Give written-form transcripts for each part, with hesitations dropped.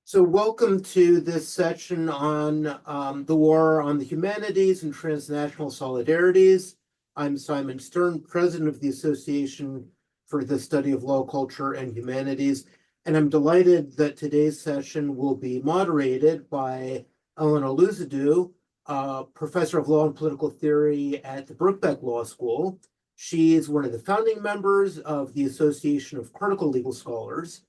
So welcome to this session on the War on the Humanities and Transnational Solidarities. I'm Simon Stern, president of the Association for the Study of Law, Culture, and Humanities, and I'm delighted that today's session will be moderated by Elena Luzadu, professor of law and political theory at the Birkbeck Law School. She is one of the founding members of the Association of Critical Legal Scholars.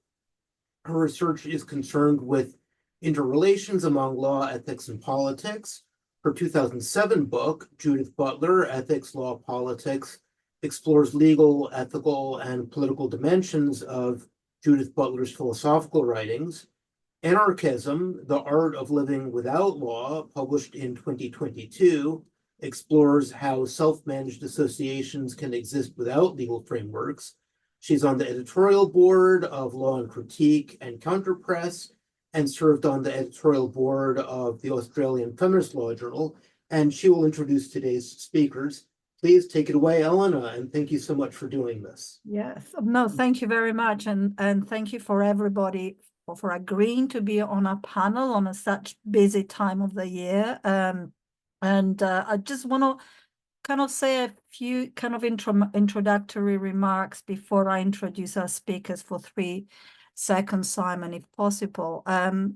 Her research is concerned with interrelations among law, ethics, and politics. Her 2007 book, Judith Butler, Ethics, Law, Politics, explores legal, ethical, and political dimensions of Judith Butler's philosophical writings. Anarchism, The Art of Living Without Law, published in 2022, explores how self-managed associations can exist without legal frameworks. She's on the editorial board of Law and Critique and Counterpress, and served on the editorial board of the Australian Feminist Law Journal, and she will introduce today's speakers. Please take it away, Elena, and thank you so much for doing this. Yes, no, thank you very much, and thank you for everybody for agreeing to be on a panel on such busy time of the year. I just want to kind of say a few kind of introductory remarks before I introduce our speakers for 3 seconds, Simon, if possible.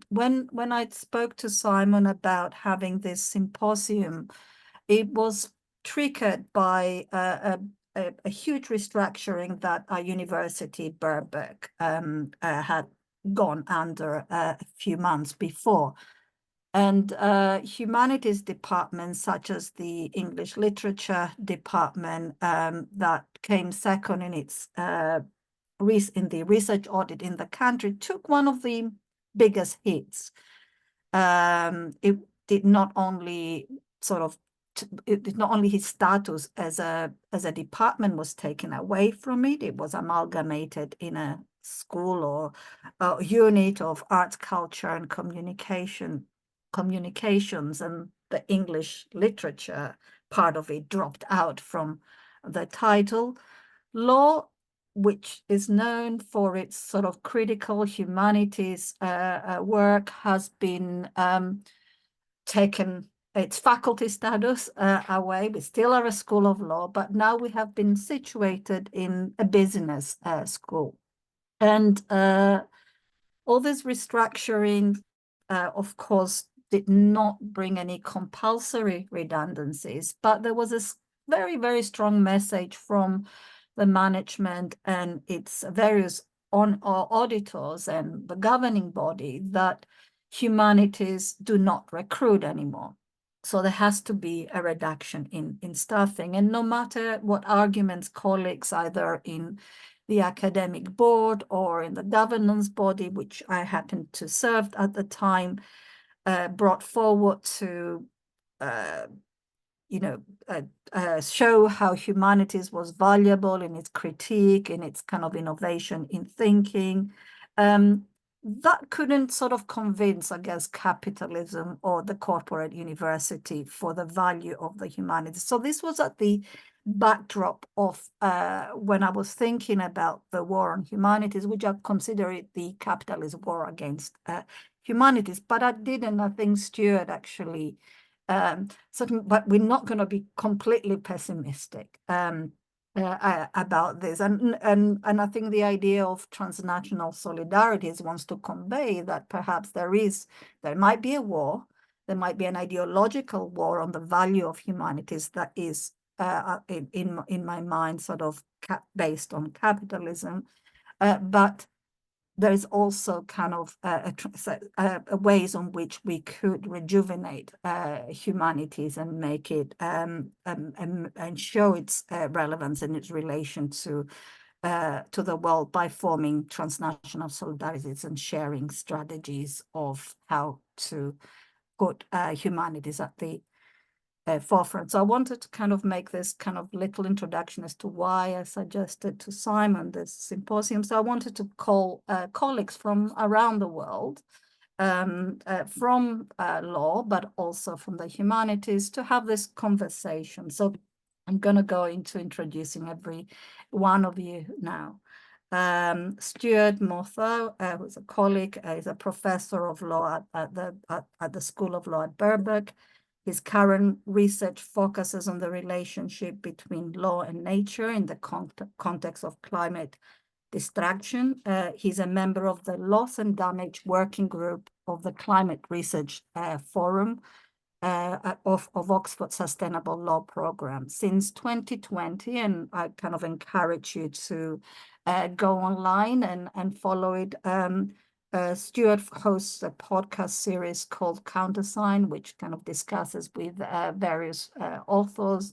When I spoke to Simon about having this symposium, it was triggered by a huge restructuring that our university, Birkbeck, had gone under a few months before. And humanities departments, such as the English literature department, that came second in its in the research audit in the country, took one of the biggest hits. It did not only his status as a department was taken away from it, it was amalgamated in a school or a unit of arts, culture, and communications, and the English literature part of it dropped out from the title. Law, which is known for its sort of critical humanities work, has been taken its faculty status away. We still are a school of law, but now we have been situated in a business school. And all this restructuring, of course, did not bring any compulsory redundancies, but there was a very, very strong message from the management and its various auditors and the governing body that humanities do not recruit anymore. So there has to be a reduction in staffing. And no matter what arguments colleagues, either in the academic board or in the governance body, which I happened to serve at the time, brought forward to show how humanities was valuable in its critique, in its kind of innovation in thinking, that couldn't sort of convince, I guess, capitalism or the corporate university for the value of the humanities. So this was at the backdrop of when I was thinking about the war on humanities, which I consider it the capitalist war against humanities. But I think Stuart actually, but we're not going to be completely pessimistic about this. And I think the idea of transnational solidarities wants to convey that perhaps there might be a war, there might be an ideological war on the value of humanities that is, in my mind, sort of based on capitalism, but there's also kind of ways on which we could rejuvenate humanities and make it and show its relevance and its relation to the world by forming transnational solidarities and sharing strategies of how to put humanities at the forefront. So I wanted to kind of make this kind of little introduction as to why I suggested to Simon this symposium. So I wanted to call colleagues from around the world, from law, but also from the humanities, to have this conversation. So I'm going to go into introducing every one of you now. Stuart Motha, who's a colleague, is a professor of law at the School of Law at Birkbeck. His current research focuses on the relationship between law and nature in the context of climate distraction. He's a member of the Loss and Damage Working Group of the Climate Research Forum of Oxford Sustainable Law Program since 2020, and I kind of encourage you to go online and follow it. Stuart hosts a podcast series called Countersign, which kind of discusses with various authors,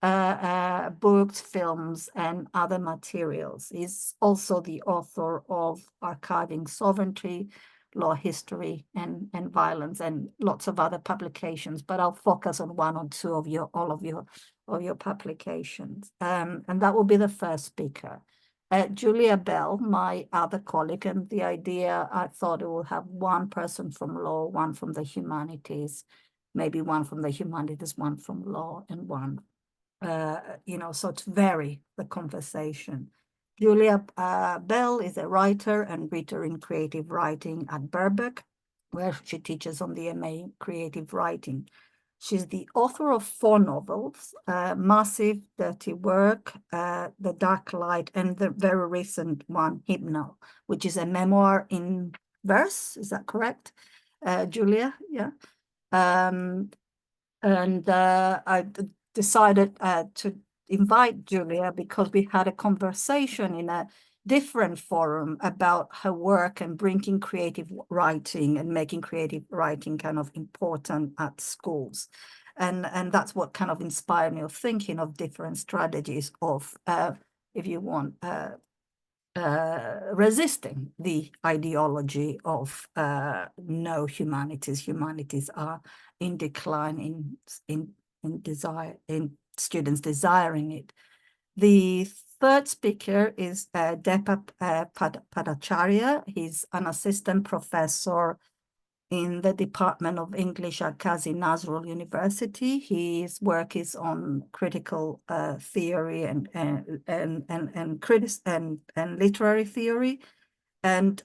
books, films, and other materials. He's also the author of Archiving Sovereignty, Law History, and Violence, and lots of other publications, but I'll focus on one or two of all of your publications. And that will be the first speaker. Julia Bell, my other colleague, and the idea, I thought it will have one person from law, one from the humanities, maybe one from the humanities, one from law, and one, so to vary the conversation. Julia Bell is a writer and reader in creative writing at Birkbeck, where she teaches on the MA Creative Writing. She's the author of 4 novels, Massive Dirty Work, The Dark Light, and the very recent one, Hypno, which is a memoir in verse. Is that correct, Julia? Yeah. I decided to invite Julia because we had a conversation in a different forum about her work and bringing creative writing and making creative writing kind of important at schools. And that's what kind of inspired me of thinking of different strategies of, if you want, resisting the ideology of no humanities. Humanities are in decline in students desiring it. The third speaker is Deepa Padacharya. He's an assistant professor in the Department of English at Kazi Nazrul University. His work is on critical theory and literary theory. And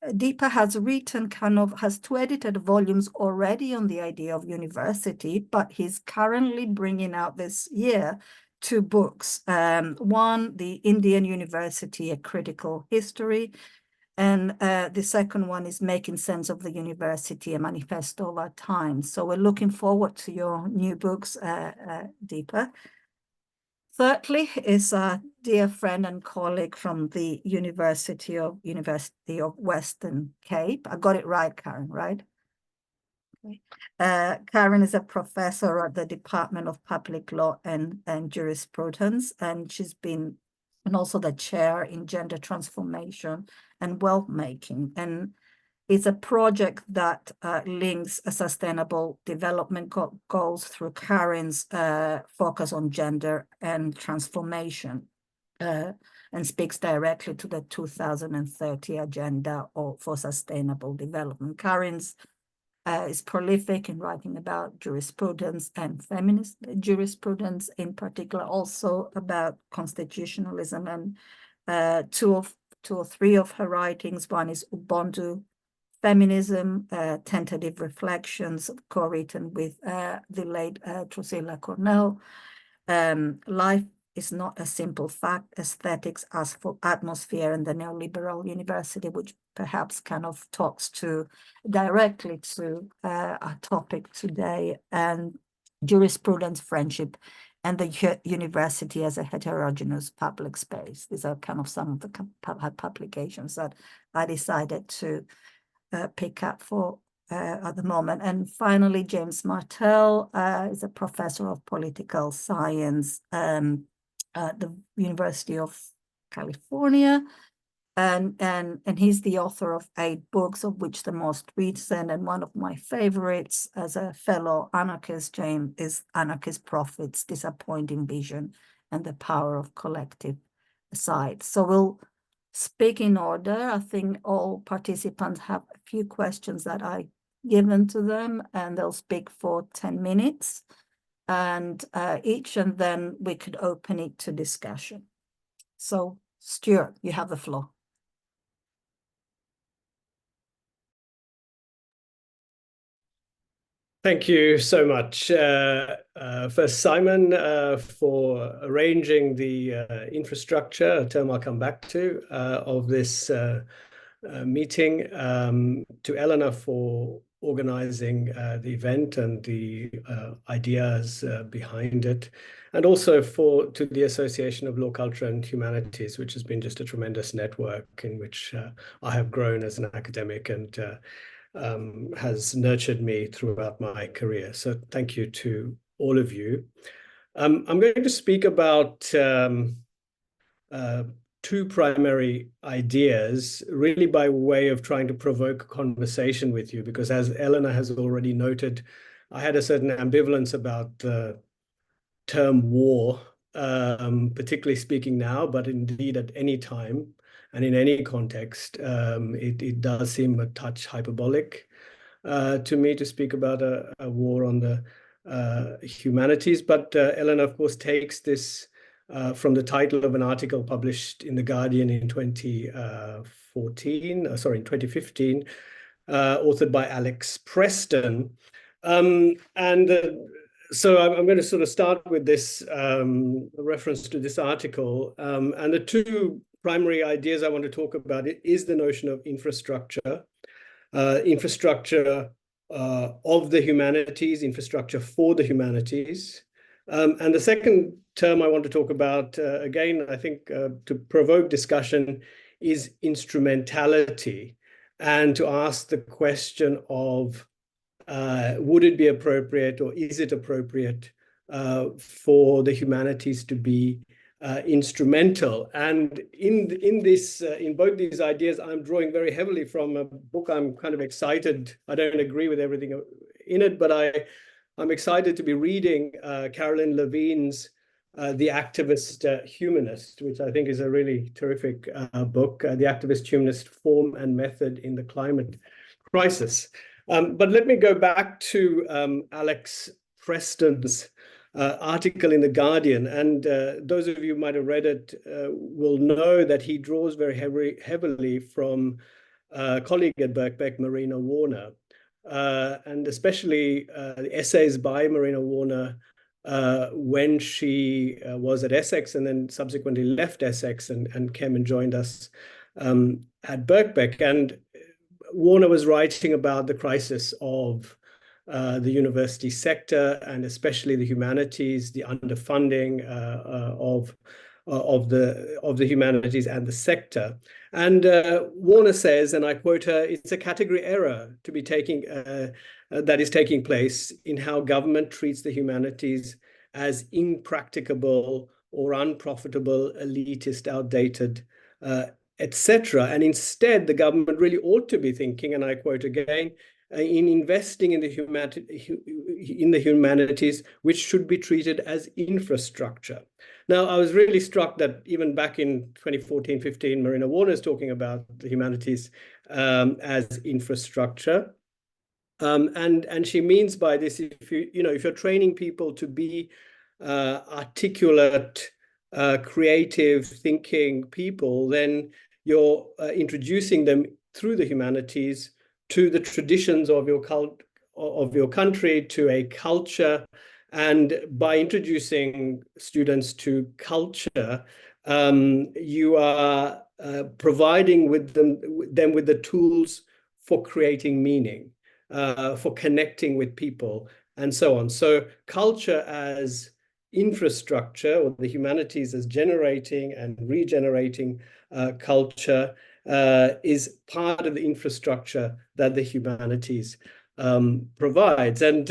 Deepa has 2 edited volumes already on the idea of university, but he's currently bringing out this year 2 books. One, The Indian University, A Critical History, and the second one is Making Sense of the University, a Manifesto of Our Times. So we're looking forward to your new books, Deepa. Thirdly is a dear friend and colleague from the University of Western Cape. I got it right, Karen, right? Okay. Karen is a professor at the Department of Public Law and Jurisprudence, and and also the chair in gender transformation and wealth making. And it's a project that links a sustainable development goals through Karen's focus on gender and transformation, and speaks directly to the 2030 agenda for sustainable development. Karen's is prolific in writing about jurisprudence and feminist jurisprudence, in particular, also about constitutionalism. And 2 or 3 of her writings, one is Ubuntu Feminism, Tentative Reflections, co-written with the late Drusilla Cornell. Life is not a simple fact, aesthetics as for atmosphere and the neoliberal university, which perhaps kind of talks directly to our topic today, and jurisprudence, friendship, and the university as a heterogeneous public space. These are kind of some of the publications that I decided to pick up for at the moment. And finally, James Martell is a professor of political science at the University of California. And he's the author of 8 books, of which the most recent and one of my favorites as a fellow anarchist, James, is Anarchist Prophets, Disappointing Vision, and the Power of Collective Sight. So we'll speak in order. I think all participants have a few questions that I given to them, and they'll speak for 10 minutes and each, and then we could open it to discussion. So Stuart, you have the floor. Thank you so much. First, Simon, for arranging the infrastructure, a term I'll come back to, of this meeting, to Eleanor for organizing the event and the ideas behind it, and also to the Association of Law, Culture and Humanities, which has been just a tremendous network in which I have grown as an academic and has nurtured me throughout my career. So thank you to all of you. I'm going to speak about two primary ideas, really by way of trying to provoke a conversation with you, because as Eleanor has already noted, I had a certain ambivalence about the term war, particularly speaking now, but indeed at any time and in any context. It does seem a touch hyperbolic to me to speak about a war on the humanities. But Eleanor, of course, takes this from the title of an article published in The Guardian in 2015, authored by Alex Preston. So I'm going to sort of start with this reference to this article. And the two primary ideas I want to talk about is the notion of infrastructure, infrastructure of the humanities, infrastructure for the humanities. And the second term I want to talk about, again, I think to provoke discussion, is instrumentality, and to ask the question of would it be appropriate, or is it appropriate for the humanities to be instrumental? And in both these ideas, I'm drawing very heavily from a book I'm kind of excited. I don't agree with everything in it, but I'm excited to be reading Caroline Levine's The Activist Humanist, which I think is a really terrific book, The Activist Humanist: Form and Method in the Climate Crisis. But let me go back to Alex Preston's article in The Guardian. And those of you who might have read it will know that he draws very heavily from a colleague at Birkbeck, Marina Warner, and especially the essays by Marina Warner when she was at Essex and then subsequently left Essex and came and joined us at Birkbeck. And Warner was writing about the crisis of the university sector, and especially the humanities, the underfunding of the humanities and the sector. And Warner says, and I quote her, "It's a category error to be that is taking place in how government treats the humanities as impracticable or unprofitable, elitist, outdated, etc. And instead, the government really ought to be thinking," and I quote again, "in investing in the humanities, which should be treated as infrastructure." Now, I was really struck that even back in 2014-15, Marina Warner is talking about the humanities as infrastructure. And she means by this, if you're training people to be articulate, creative, thinking people, then you're introducing them through the humanities to the traditions of your country, to a culture. And by introducing students to culture, you are providing them with the tools for creating meaning, for connecting with people, and so on. So culture as infrastructure, or the humanities as generating and regenerating culture, is part of the infrastructure that the humanities provides. And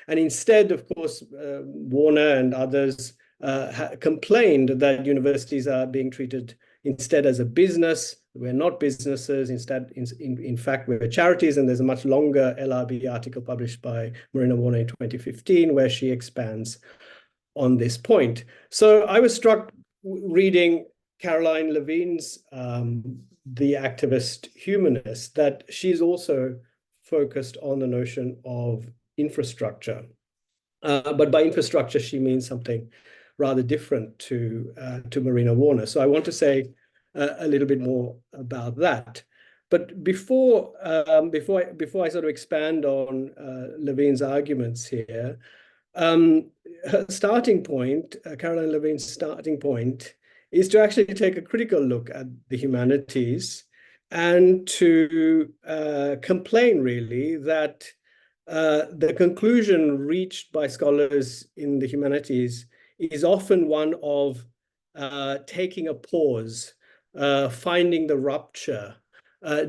instead, of course, Warner and others complained that universities are being treated instead as a business. We're not businesses. Instead, in fact, we're charities. And there's a much longer LRB article published by Marina Warner in 2015, where she expands on this point. So I was struck reading Caroline Levine's The Activist Humanist, that she's also focused on the notion of infrastructure. But by infrastructure, she means something rather different to Marina Warner. So I want to say a little bit more about that. But before I sort of expand on Levine's arguments here, her starting point, Caroline Levine's starting point, is to actually take a critical look at the humanities and to complain really that the conclusion reached by scholars in the humanities is often one of taking a pause, finding the rupture,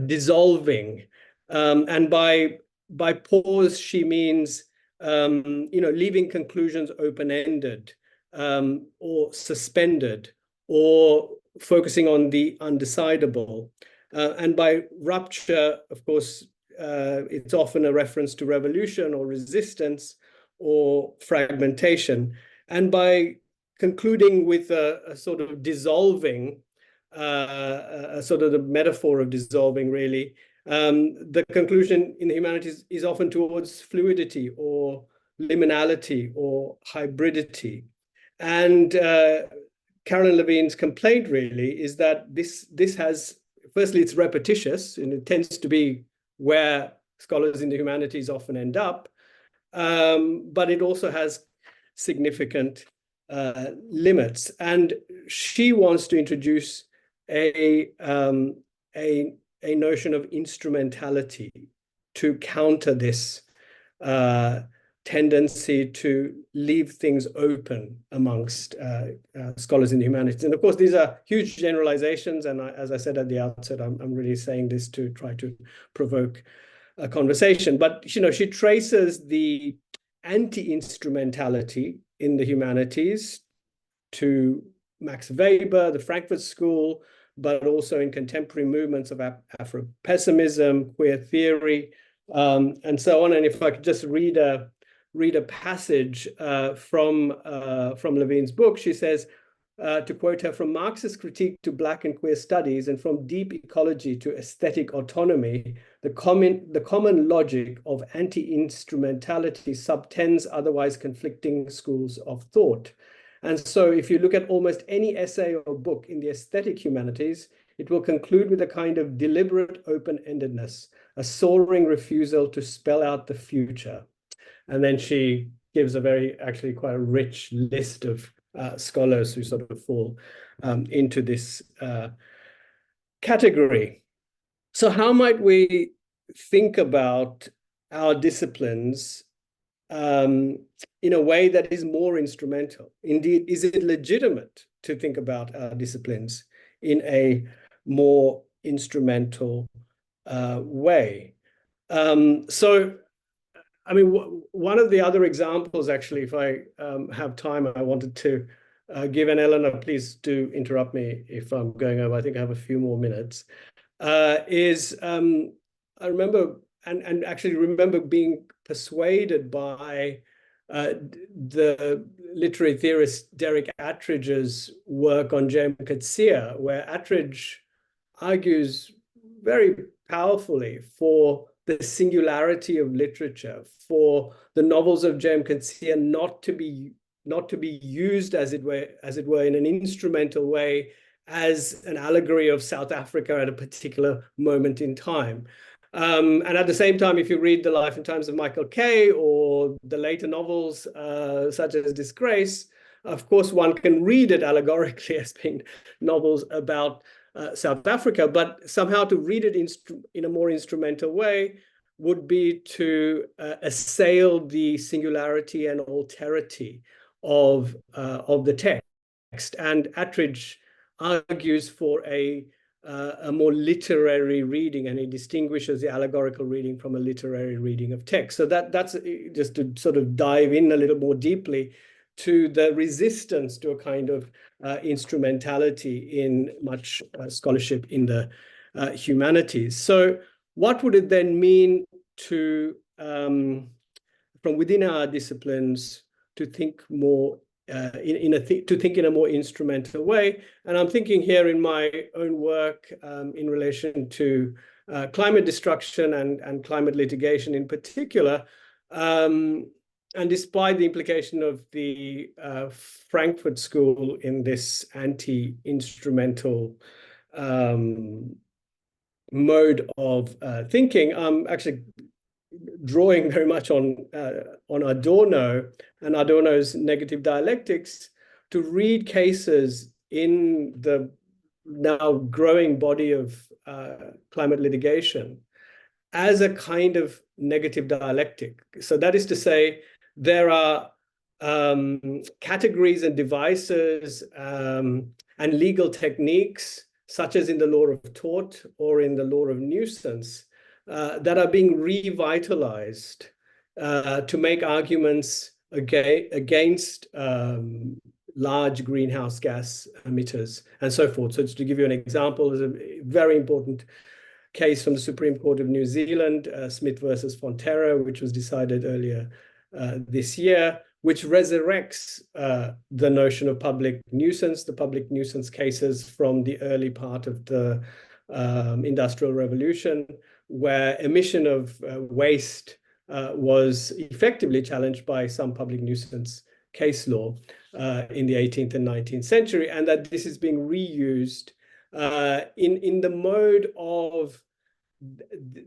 dissolving. And by pause, she means leaving conclusions open-ended, or suspended, or focusing on the undecidable. And by rupture, of course, it's often a reference to revolution or resistance or fragmentation. And by concluding with a sort of dissolving, a sort of the metaphor of dissolving, really, the conclusion in the humanities is often towards fluidity or liminality or hybridity. And Caroline Levine's complaint really is that this has, firstly, it's repetitious, and it tends to be where scholars in the humanities often end up, but it also has significant limits. And she wants to introduce a notion of instrumentality to counter this tendency to leave things open amongst scholars in the humanities. And of course, these are huge generalizations. And as I said at the outset, I'm really saying this to try to provoke a conversation. But she traces the anti-instrumentality in the humanities to Max Weber, the Frankfurt School, but also in contemporary movements of Afro-pessimism, queer theory, and so on. And if I could just read a passage from Levine's book, she says, to quote her, "From Marxist critique to Black and queer studies, and from deep ecology to aesthetic autonomy, the common logic of anti-instrumentality subtends otherwise conflicting schools of thought." And so if you look at almost any essay or book in the aesthetic humanities, it will conclude with a kind of deliberate open-endedness, a soaring refusal to spell out the future. And then she gives actually quite a rich list of scholars who sort of fall into this category. So how might we think about our disciplines in a way that is more instrumental? Indeed, is it legitimate to think about our disciplines in a more instrumental way? So, I mean, one of the other examples, actually, if I have time, I wanted to give, and Eleanor, please do interrupt me if I'm going over. I think I have a few more minutes. I remember, and actually remember being persuaded by the literary theorist Derek Attridge's work on Jem Coetzee, where Attridge argues very powerfully for the singularity of literature, for the novels of Jem Coetzee not to be used, as it were, in an instrumental way, as an allegory of South Africa at a particular moment in time. And at the same time, if you read The Life and Times of Michael Kay or the later novels such as Disgrace, of course, one can read it allegorically as being novels about South Africa, but somehow to read it in a more instrumental way would be to assail the singularity and alterity of the text. And Attridge argues for a more literary reading, and he distinguishes the allegorical reading from a literary reading of text. So that's just to sort of dive in a little more deeply to the resistance to a kind of instrumentality in much scholarship in the humanities. So what would it then mean to, from within our disciplines, to think more to think in a more instrumental way? And I'm thinking here in my own work in relation to climate destruction and climate litigation in particular. And despite the implication of the Frankfurt School in this anti-instrumental mode of thinking, I'm actually drawing very much on Adorno and Adorno's negative dialectics to read cases in the now growing body of climate litigation as a kind of negative dialectic. So that is to say, there are categories and devices and legal techniques, such as in the law of tort or in the law of nuisance, that are being revitalized to make arguments against large greenhouse gas emitters and so forth. So to give you an example, there's a very important case from the Supreme Court of New Zealand, Smith versus Fonterra, which was decided earlier this year, which resurrects the notion of public nuisance, the public nuisance cases from the early part of the Industrial Revolution, where emission of waste was effectively challenged by some public nuisance case law in the 18th and 19th century, and that this is being reused in the mode of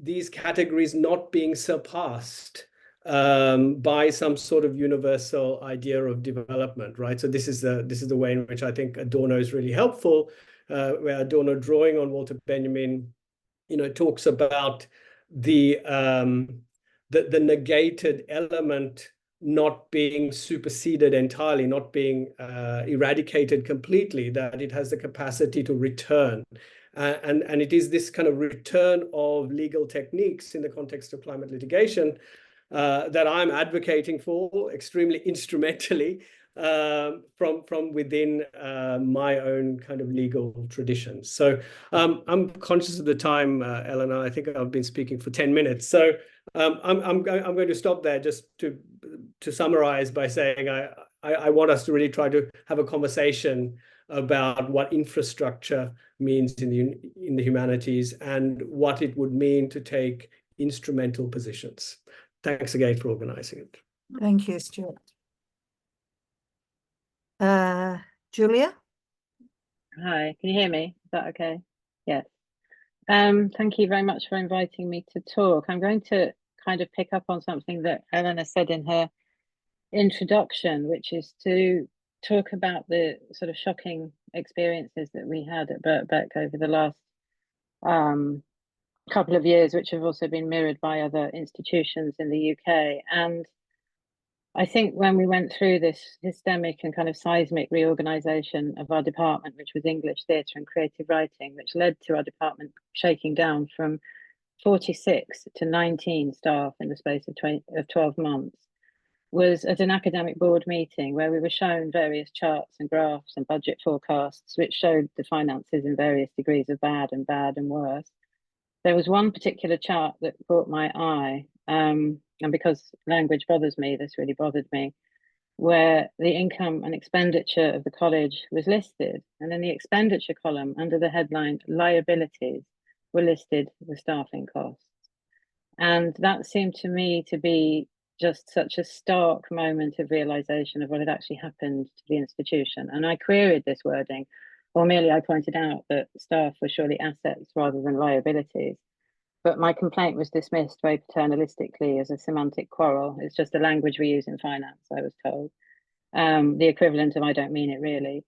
these categories not being surpassed by some sort of universal idea of development, right? So this is the way in which I think Adorno is really helpful, where Adorno, drawing on Walter Benjamin, talks about the negated element not being superseded entirely, not being eradicated completely, that it has the capacity to return. And it is this kind of return of legal techniques in the context of climate litigation that I'm advocating for extremely instrumentally from within my own kind of legal traditions. So I'm conscious of the time, Eleanor. I think I've been speaking for 10 minutes. So I'm going to stop there just to summarize by saying I want us to really try to have a conversation about what infrastructure means in the humanities and what it would mean to take instrumental positions. Thanks again for organizing it. Thank you, Stuart. Julia? Hi, can you hear me? Is that okay? Yes. Thank you very much for inviting me to talk. I'm going to kind of pick up on something that Eleanor said in her introduction, which is to talk about the sort of shocking experiences that we had at Birkbeck over the last couple of years, which have also been mirrored by other institutions in the UK. And I think when we went through this systemic and kind of seismic reorganization of our department, which was English, theatre and creative writing, which led to our department shaking down from 46 to 19 staff in the space of 12 months, was at an academic board meeting where we were shown various charts and graphs and budget forecasts, which showed the finances in various degrees of bad and worse. There was one particular chart that caught my eye, and because language bothers me, this really bothered me, where the income and expenditure of the college was listed. And in the expenditure column, under the headline liabilities, were listed the staffing costs. And that seemed to me to be just such a stark moment of realization of what had actually happened to the institution. And I queried this wording, or merely I pointed out that staff were surely assets rather than liabilities. But my complaint was dismissed very paternalistically as a semantic quarrel. It's just the language we use in finance, I was told. The equivalent of I don't mean it really,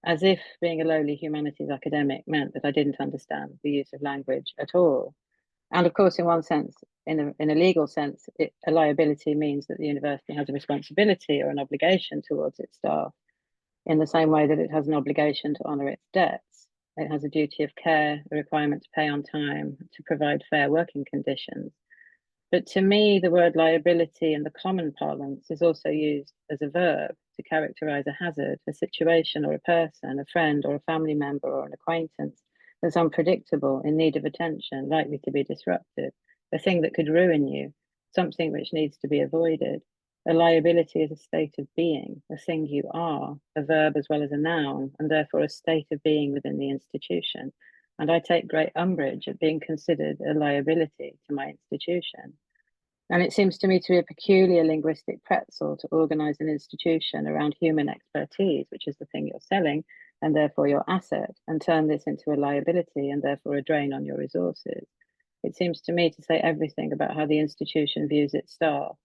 as if being a lowly humanities academic meant that I didn't understand the use of language at all. And of course, in one sense, in a legal sense, a liability means that the university has a responsibility or an obligation towards its staff, in the same way that it has an obligation to honour its debts. It has a duty of care, a requirement to pay on time, to provide fair working conditions. But to me, the word liability in the common parlance is also used as a verb to characterise a hazard, a situation or a person, a friend or a family member or an acquaintance that's unpredictable, in need of attention, likely to be disrupted, a thing that could ruin you, something which needs to be avoided. A liability is a state of being, a thing you are, a verb as well as a noun, and therefore a state of being within the institution. And I take great umbrage at being considered a liability to my institution. And it seems to me to be a peculiar linguistic pretzel to organise an institution around human expertise, which is the thing you're selling, and therefore your asset, and turn this into a liability and therefore a drain on your resources. It seems to me to say everything about how the institution views its staff.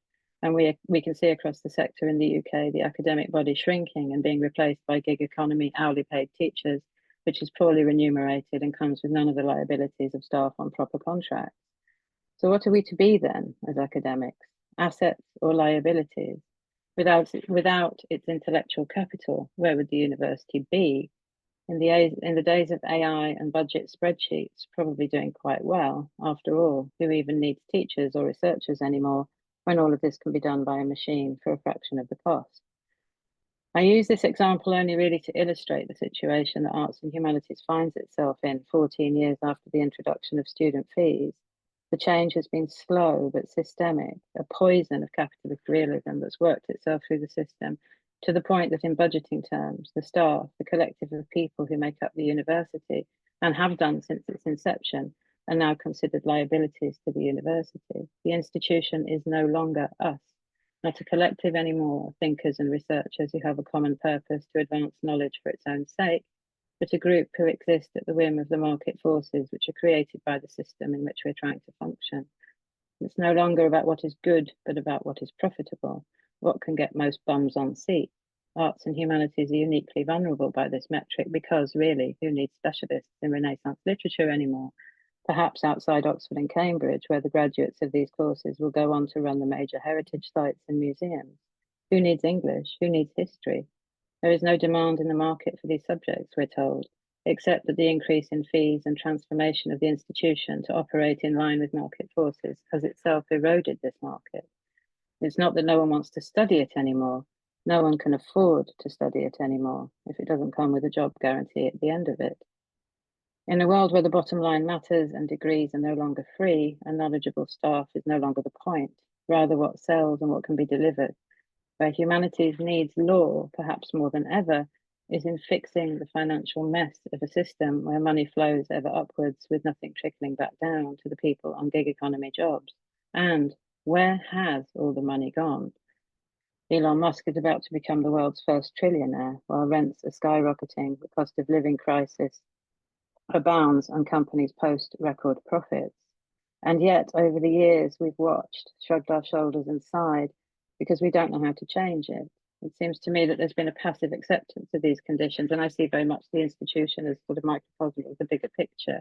And we can see across the sector in the UK, the academic body shrinking and being replaced by gig economy, hourly paid teachers, which is poorly remunerated and comes with none of the liabilities of staff on proper contracts. So what are we to be then as academics? Assets or liabilities? Without its intellectual capital, where would the university be? In the days of AI and budget spreadsheets, probably doing quite well. After all, who even needs teachers or researchers anymore when all of this can be done by a machine for a fraction of the cost? I use this example only really to illustrate the situation that arts and humanities finds itself in 14 years after the introduction of student fees. The change has been slow but systemic, a poison of capitalist realism that's worked itself through the system to the point that in budgeting terms, the staff, the collective of people who make up the university and have done since its inception, are now considered liabilities to the university. The institution is no longer us, not a collective anymore of thinkers and researchers who have a common purpose to advance knowledge for its own sake, but a group who exist at the whim of the market forces which are created by the system in which we're trying to function. It's no longer about what is good, but about what is profitable, what can get most bums on seats. Arts and humanities are uniquely vulnerable by this metric because really, who needs specialists in Renaissance literature anymore? Perhaps outside Oxford and Cambridge, where the graduates of these courses will go on to run the major heritage sites and museums. Who needs English? Who needs history? There is no demand in the market for these subjects, we're told, except that the increase in fees and transformation of the institution to operate in line with market forces has itself eroded this market. It's not that no one wants to study it anymore. No one can afford to study it anymore if it doesn't come with a job guarantee at the end of it. In a world where the bottom line matters and degrees are no longer free and knowledgeable staff is no longer the point, rather what sells and what can be delivered, where humanities needs law, perhaps more than ever, is in fixing the financial mess of a system where money flows ever upwards with nothing trickling back down to the people on gig economy jobs. And where has all the money gone? Elon Musk is about to become the world's first trillionaire, while rents are skyrocketing, the cost of living crisis abounds, and companies post record profits. And yet, over the years, we've watched, shrugged our shoulders and sighed because we don't know how to change it. It seems to me that there's been a passive acceptance of these conditions, and I see very much the institution as sort of microcosm of the bigger picture,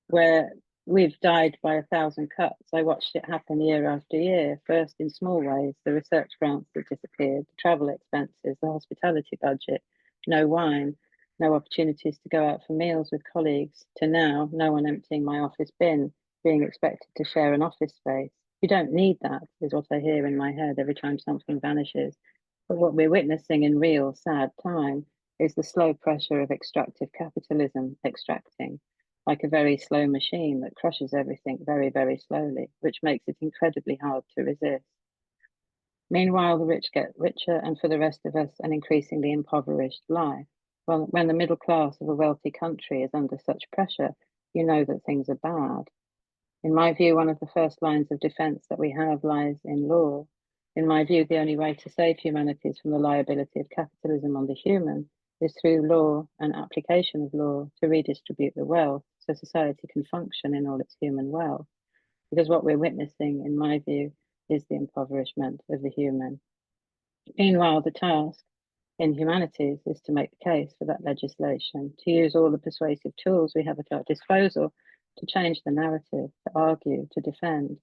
where we've died by 1,000 cuts. I watched it happen year after year, first in small ways, the research grants that disappeared, the travel expenses, the hospitality budget, no wine, no opportunities to go out for meals with colleagues, to now, no one emptying my office bin, being expected to share an office space. You don't need that, is what I hear in my head every time something vanishes. But what we're witnessing in real sad time is the slow pressure of extractive capitalism extracting, like a very slow machine that crushes everything very, very slowly, which makes it incredibly hard to resist. Meanwhile, the rich get richer, and for the rest of us, an increasingly impoverished life. Well, when the middle class of a wealthy country is under such pressure, you know that things are bad. In my view, one of the first lines of defense that we have lies in law. In my view, the only way to save humanities from the liability of capitalism on the human is through law and application of law to redistribute the wealth so society can function in all its human wealth. Because what we're witnessing, in my view, is the impoverishment of the human. Meanwhile, the task in humanities is to make the case for that legislation, to use all the persuasive tools we have at our disposal to change the narrative, to argue, to defend,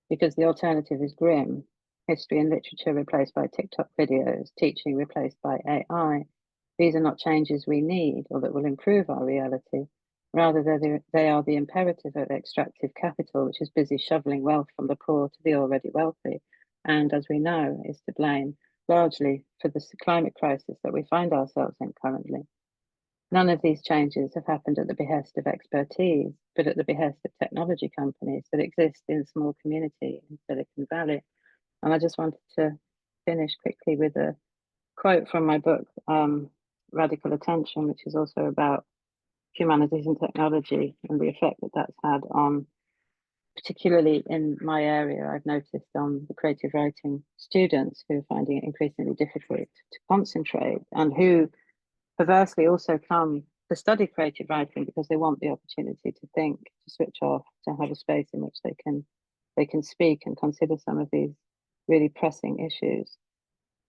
because the alternative is grim. History and literature replaced by TikTok videos, teaching replaced by AI. These are not changes we need or that will improve our reality. Rather, they are the imperative of extractive capital, which is busy shoveling wealth from the poor to the already wealthy, and as we know, is to blame largely for the climate crisis that we find ourselves in currently. None of these changes have happened at the behest of expertise, but at the behest of technology companies that exist in small community in Silicon Valley. And I just wanted to finish quickly with a quote from my book, Radical Attention, which is also about humanities and technology and the effect that that's had on, particularly in my area, I've noticed on the creative writing students who are finding it increasingly difficult to concentrate and who perversely also come to study creative writing because they want the opportunity to think, to switch off, to have a space in which they can speak and consider some of these really pressing issues.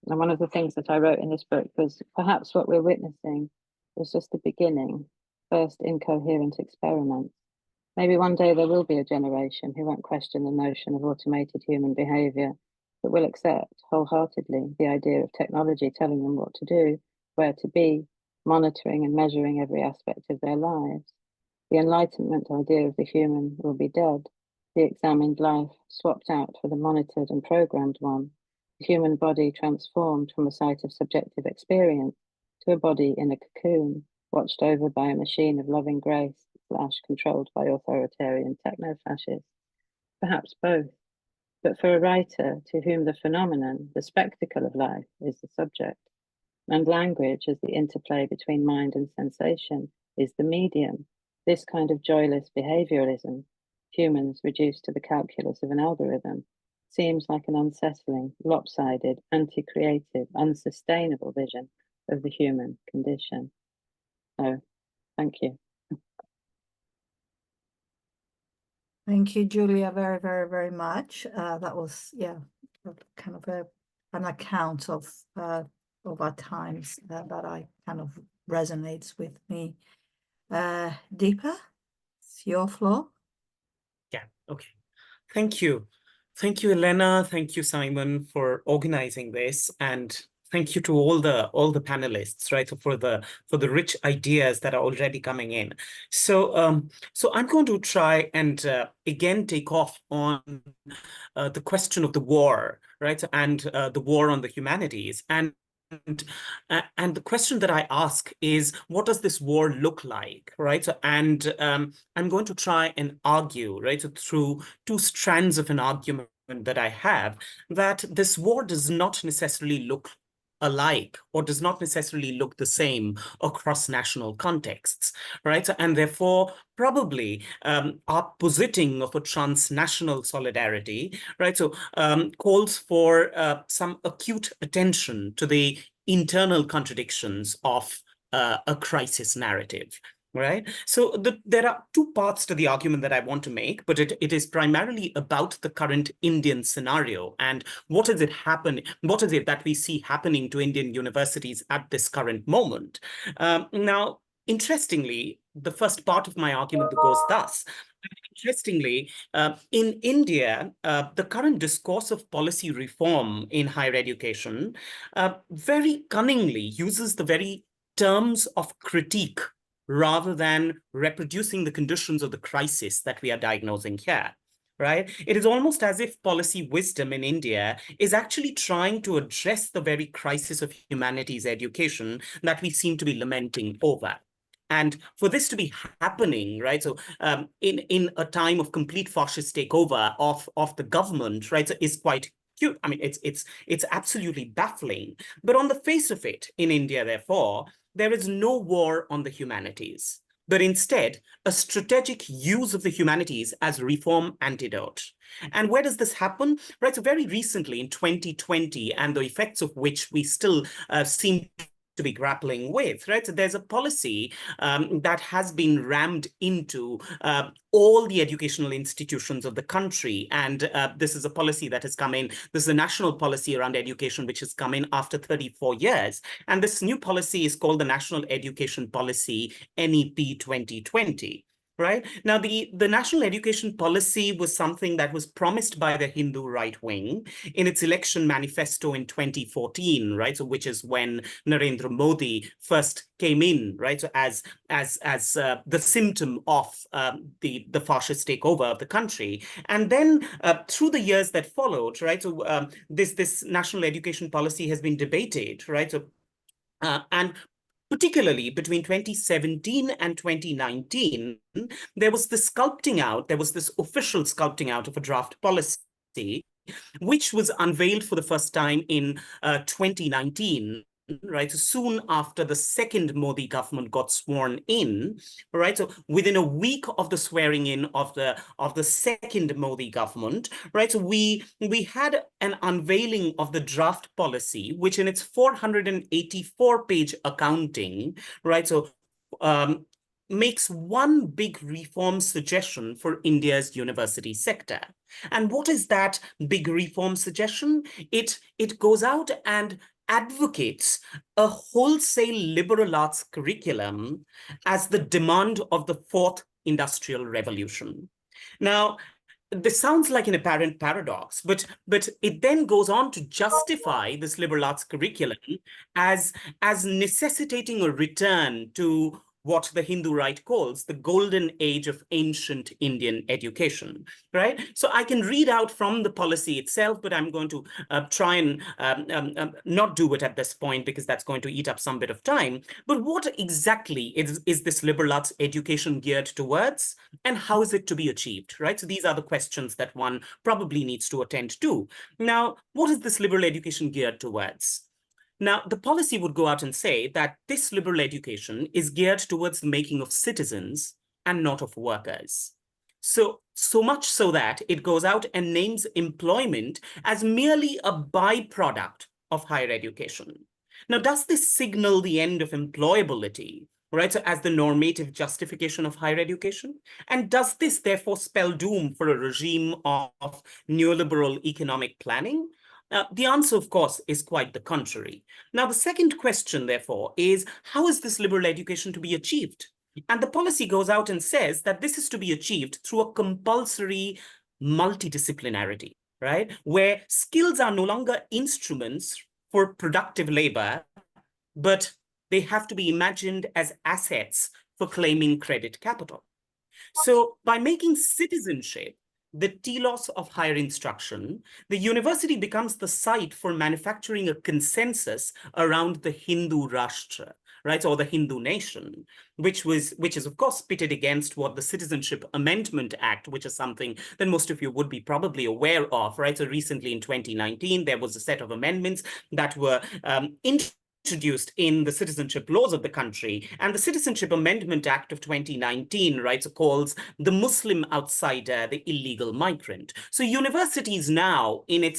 And one of the things that I wrote in this book was perhaps what we're witnessing is just the beginning, first incoherent experiments. Maybe one day there will be a generation who won't question the notion of automated human behavior, but will accept wholeheartedly the idea of technology telling them what to do, where to be, monitoring and measuring every aspect of their lives. The Enlightenment idea of the human will be dead, the examined life swapped out for the monitored and programmed one, the human body transformed from a site of subjective experience to a body in a cocoon, watched over by a machine of loving grace / controlled by authoritarian techno-fascists. Perhaps both. But for a writer to whom the phenomenon, the spectacle of life, is the subject, and language as the interplay between mind and sensation is the medium, this kind of joyless behavioralism, humans reduced to the calculus of an algorithm, seems like an unsettling, lopsided, anti-creative, unsustainable vision of the human condition. So, thank you. Thank you, Julia, very, very, very much. That was, yeah, kind of an account of our times that I kind of resonates with me. Deepa, it's your floor. Yeah, okay. Thank you. Thank you, Elena. Thank you, Simon, for organizing this. And thank you to all the panelists, right, for the rich ideas that are already coming in. So so I'm going to try and again take off on the question of the war, right, and the war on the humanities. And the question that I ask is, what does this war look like, right? So, and I'm going to try and argue, right, so through two strands of an argument that I have, that this war does not necessarily look alike or does not necessarily look the same across national contexts, right? And therefore, probably our positing of a transnational solidarity, right, so calls for some acute attention to the internal contradictions of a crisis narrative. Right. So there are two parts to the argument that I want to make, but it is primarily about the current Indian scenario and what is it that we see happening to Indian universities at this current moment. Now, interestingly, the first part of my argument goes thus. Interestingly, in India, the current discourse of policy reform in higher education very cunningly uses the very terms of critique rather than reproducing the conditions of the crisis that we are diagnosing here, right? It is almost as if policy wisdom in India is actually trying to address the very crisis of humanities education that we seem to be lamenting over. And for this to be happening, right, so in a time of complete fascist takeover of the government, right, so is quite cute. I mean, it's absolutely baffling. But on the face of it, in India, therefore, there is no war on the humanities, but instead a strategic use of the humanities as reform antidote. And where does this happen? Right, so very recently in 2020, and the effects of which we still seem to be grappling with, right? So there's a policy that has been rammed into all the educational institutions of the country. And this is a policy that has come in. This is a national policy around education, which has come in after 34 years. And this new policy is called the National Education Policy, NEP 2020. Right now, the national education policy was something that was promised by the Hindu right wing in its election manifesto in 2014, right? So, which is when Narendra Modi first came in, right? So, as the symptom of the fascist takeover of the country, and then through the years that followed, right? So, this national education policy has been debated, right? So, and particularly between 2017 and 2019, there was this official sculpting out of a draft policy, which was unveiled for the first time in 2019 right, so soon after the second Modi government got sworn in, right, so within a week of the swearing in of the second Modi government, right, so we had an unveiling of the draft policy, which in its 484-page accounting, right, so makes one big reform suggestion for India's university sector. And what is that big reform suggestion? It goes out and advocates a wholesale liberal arts curriculum as the demand of the fourth industrial revolution. Now, this sounds like an apparent paradox, but it then goes on to justify this liberal arts curriculum as necessitating a return to what the Hindu right calls the golden age of ancient Indian education, right? So I can read out from the policy itself, but I'm going to try and not do it at this point because that's going to eat up some bit of time. But what exactly is this liberal arts education geared towards, and how is it to be achieved, right? So these are the questions that one probably needs to attend to. Now, what is this liberal education geared towards? Now, the policy would go out and say that this liberal education is geared towards the making of citizens and not of workers. So much so that it goes out and names employment as merely a byproduct of higher education. Now, does this signal the end of employability, right? So as the normative justification of higher education? And does this therefore spell doom for a regime of neoliberal economic planning? The answer, of course, is quite the contrary. Now, the second question, therefore, is how is this liberal education to be achieved? And the policy goes out and says that this is to be achieved through a compulsory multidisciplinarity, right? Where skills are no longer instruments for productive labor, but they have to be imagined as assets for claiming credit capital. So by making citizenship the telos of higher instruction, the university becomes the site for manufacturing a consensus around the Hindu Rashtra, right, or the Hindu nation, which is of course pitted against what the Citizenship Amendment Act, which is something that most of you would be probably aware of, right? So recently in 2019, there was a set of amendments that were introduced in the citizenship laws of the country. And the Citizenship Amendment Act of 2019, right, so calls the Muslim outsider the illegal migrant. So universities now, in their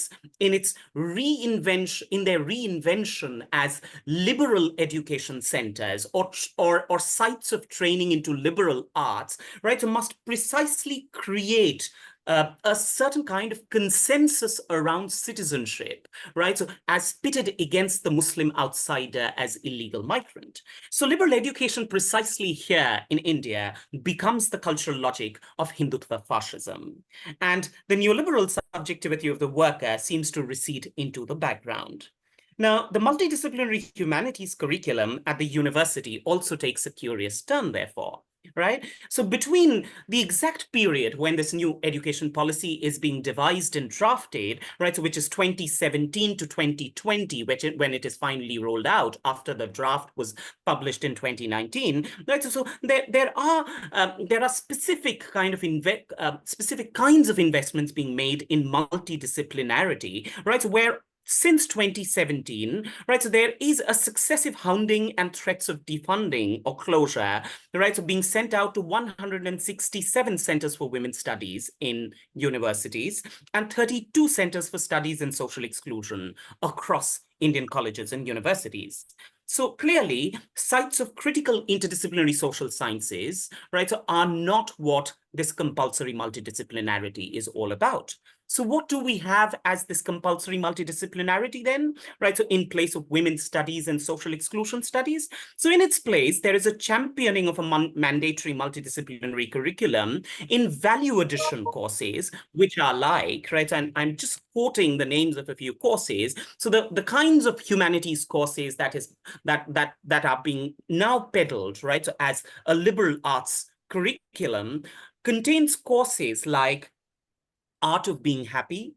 reinvention as liberal education centers or sites of training into liberal arts, right, so must precisely create a certain kind of consensus around citizenship, right? So as pitted against the Muslim outsider as illegal migrant. So liberal education precisely here in India becomes the cultural logic of Hindutva fascism. And the neoliberal subjectivity of the worker seems to recede into the background. Now, the multidisciplinary humanities curriculum at the university also takes a curious turn, therefore. Right? So between the exact period when this new education policy is being devised and drafted, right, so which is 2017 to 2020, when it is finally rolled out after the draft was published in 2019, right? So there are specific kinds of investments being made in multidisciplinarity, right? So where since 2017, right, so there is a successive hounding and threats of defunding or closure, right, so being sent out to 167 centers for women's studies in universities and 32 centers for studies in social exclusion across Indian colleges and universities. So clearly, sites of critical interdisciplinary social sciences, right, so are not what this compulsory multidisciplinarity is all about. So what do we have as this compulsory multidisciplinarity then, right? So in place of women's studies and social exclusion studies. So in its place, there is a championing of a mandatory multidisciplinary curriculum in value addition courses, which are like, right? And I'm just quoting the names of a few courses. So the kinds of humanities courses that are being now peddled, right? So as a liberal arts curriculum contains courses like Art of Being Happy,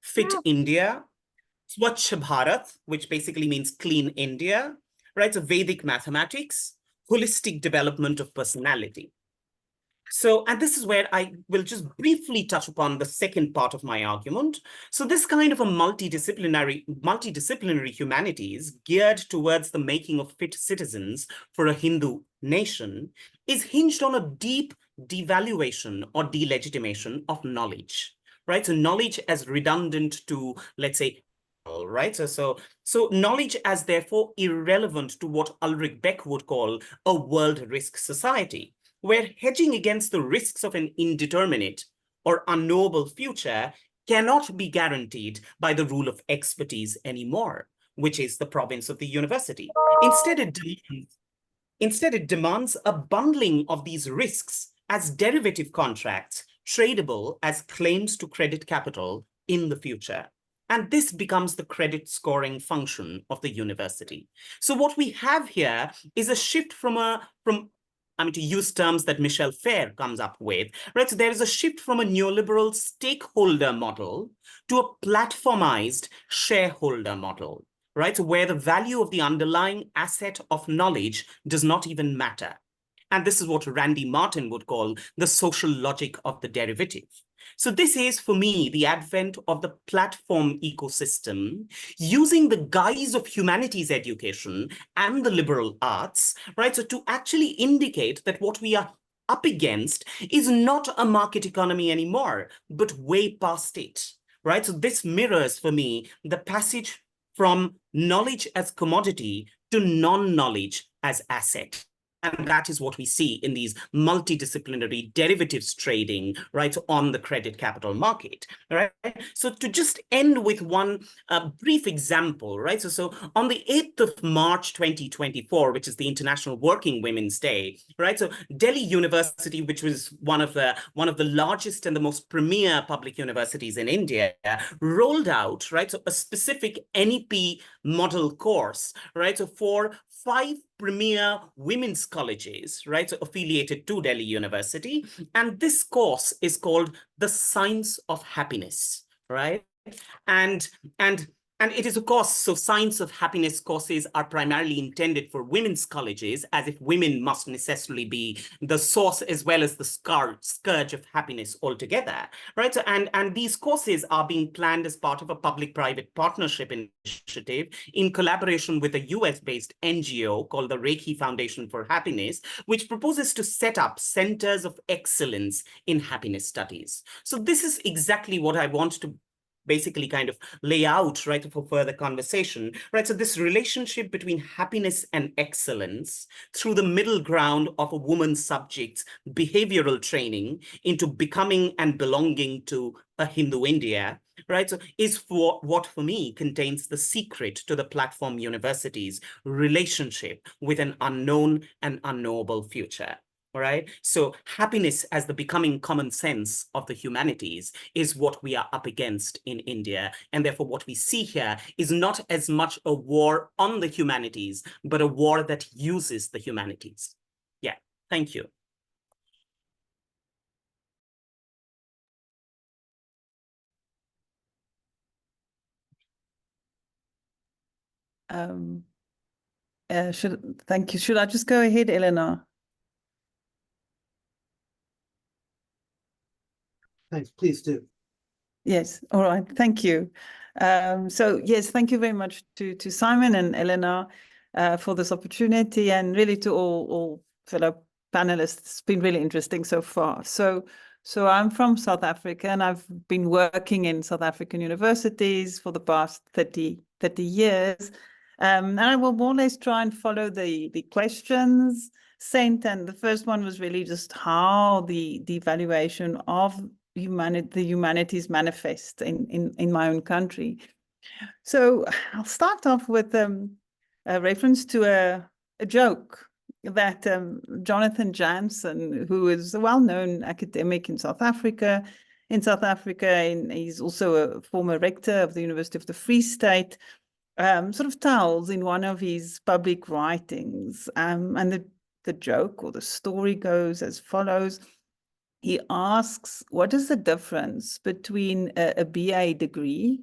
Fit India, Swachh Bharat, which basically means clean India, right? So Vedic mathematics, holistic development of personality. So, and this is where I will just briefly touch upon the second part of my argument. So this kind of a multidisciplinary humanities geared towards the making of fit citizens for a Hindu nation is hinged on a deep devaluation or delegitimation of knowledge, right? So knowledge as redundant to, let's say, right? So knowledge as therefore irrelevant to what Ulrich Beck would call a world risk society, where hedging against the risks of an indeterminate or unknowable future cannot be guaranteed by the rule of expertise anymore, which is the province of the university. Instead, it demands a bundling of these risks as derivative contracts, tradable as claims to credit capital in the future. And this becomes the credit scoring function of the university. So what we have here is a shift to use terms that Michel Fair comes up with, right? So there is a shift from a neoliberal stakeholder model to a platformized shareholder model, right? So where the value of the underlying asset of knowledge does not even matter. And this is what Randy Martin would call the social logic of the derivative. So this is, for me, the advent of the platform ecosystem using the guise of humanities education and the liberal arts, right? So to actually indicate that what we are up against is not a market economy anymore, but way past it, right? So this mirrors, for me, the passage from knowledge as commodity to non-knowledge as asset. And that is what we see in these multidisciplinary derivatives trading, right, on the credit capital market, right? So to just end with one brief example, right? So on the 8th of March, 2024, which is the International Working Women's Day, right? So Delhi University, which was one of the largest and the most premier public universities in India, rolled out, right, so a specific NEP model course, right? So for 5 premier women's colleges, right, so affiliated to Delhi University. And this course is called The Science of Happiness, right? And it is, of course, so Science of Happiness courses are primarily intended for women's colleges, as if women must necessarily be the source as well as the scourge of happiness altogether, right? So, and these courses are being planned as part of a public-private partnership initiative in collaboration with a US-based NGO called the Reiki Foundation for Happiness, which proposes to set up centers of excellence in happiness studies. So this is exactly what I want to basically kind of lay out, right, for further conversation, right? So this relationship between happiness and excellence through the middle ground of a woman's subject's behavioral training into becoming and belonging to a Hindu India, right? So is for what for me contains the secret to the platform university's relationship with an unknown and unknowable future. All right. So happiness as the becoming common sense of the humanities is what we are up against in India. And therefore, what we see here is not as much a war on the humanities, but a war that uses the humanities. Yeah. Thank you. Thank you. Should I just go ahead, Eleanor? Thanks, please do. Yes, all right, thank you. So yes, thank you very much to Simon and Eleanor for this opportunity, and really to all fellow panelists. It's been really interesting so far. So I'm from South Africa, and I've been working in South African universities for the past 30 years. And I will more or less try and follow the questions sent. And the first one was really just how the devaluation of the humanities manifest in my own country. So I'll start off with a reference to a joke that Jonathan Jansen, who is a well-known academic in South Africa, and he's also a former rector of the University of the Free State, sort of tells in one of his public writings. And the joke or the story goes as follows. He asks, what is the difference between a BA degree,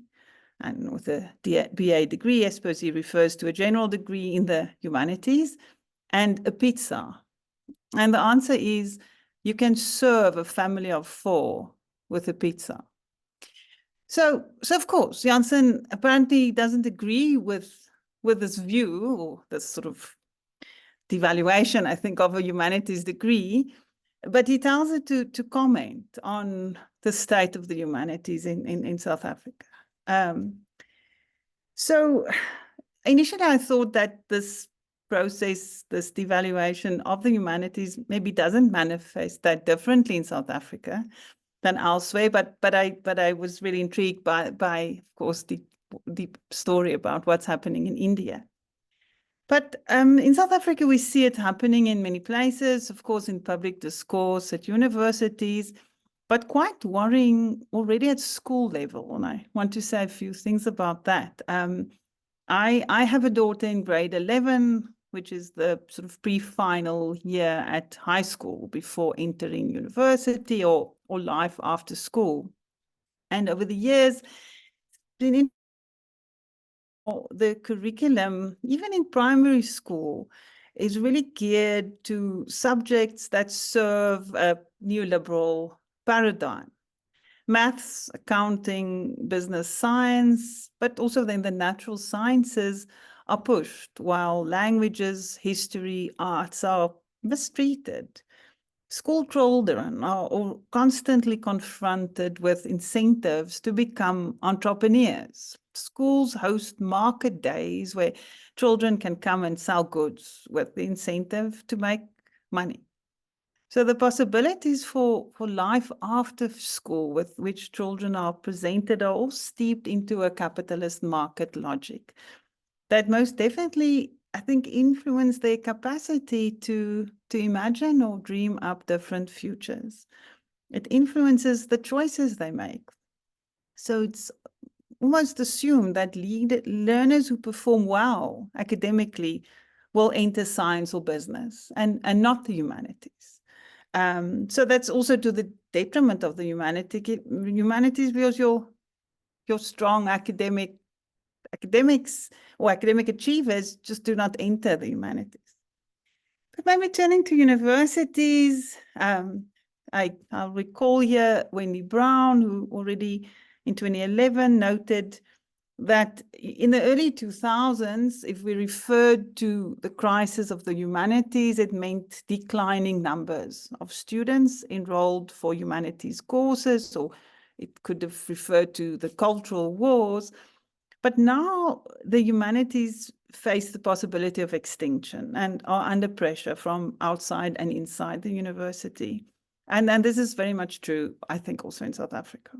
and with a BA degree, I suppose he refers to a general degree in the humanities, and a pizza? And the answer is, you can serve a family of 4 with a pizza. So of course, Janssen apparently doesn't agree with this view, or this sort of devaluation, I think, of a humanities degree, but he tells it to comment on the state of the humanities in South Africa. So initially I thought that this process, this devaluation of the humanities, maybe doesn't manifest that differently in South Africa than elsewhere, but I was really intrigued by of course the story about what's happening in India. But in South Africa, we see it happening in many places, of course, in public discourse, at universities, but quite worrying already at school level. And I want to say a few things about that. I have a daughter in grade 11, which is the sort of pre-final year at high school before entering university or life after school. And over the years, the curriculum, even in primary school, is really geared to subjects that serve a neoliberal paradigm. Maths, accounting, business science, but also then the natural sciences are pushed, while languages, history, arts are mistreated. School children are constantly confronted with incentives to become entrepreneurs. Schools host market days where children can come and sell goods with the incentive to make money. So the possibilities for life after school with which children are presented are all steeped into a capitalist market logic that most definitely, I think, influence their capacity to imagine or dream up different futures. It influences the choices they make. So it's almost assumed that learners who perform well academically will enter science or business and not the humanities. So that's also to the detriment of the humanities, because your strong academics or academic achievers just do not enter the humanities. But maybe turning to universities, I'll recall here Wendy Brown, who already in 2011 noted that in the early 2000s, if we referred to the crisis of the humanities, it meant declining numbers of students enrolled for humanities courses, or it could have referred to the cultural wars. But now the humanities face the possibility of extinction and are under pressure from outside and inside the university. And this is very much true, I think, also in South Africa.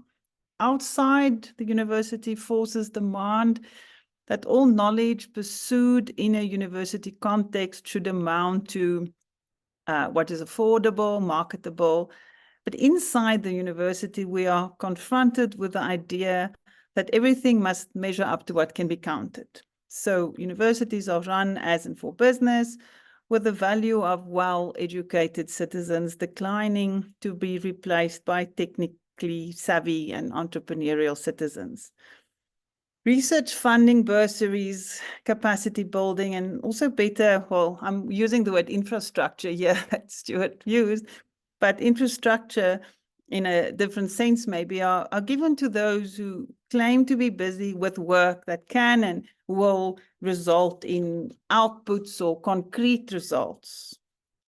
Outside the university, forces demand that all knowledge pursued in a university context should amount to what is affordable, marketable. But inside the university, we are confronted with the idea that everything must measure up to what can be counted. So universities are run as and for business, with the value of well-educated citizens declining to be replaced by technically savvy and entrepreneurial citizens. Research funding, bursaries, capacity building, and also better, well, I'm using the word infrastructure here that Stuart used, but infrastructure in a different sense maybe are given to those who claim to be busy with work that can and will result in outputs or concrete results.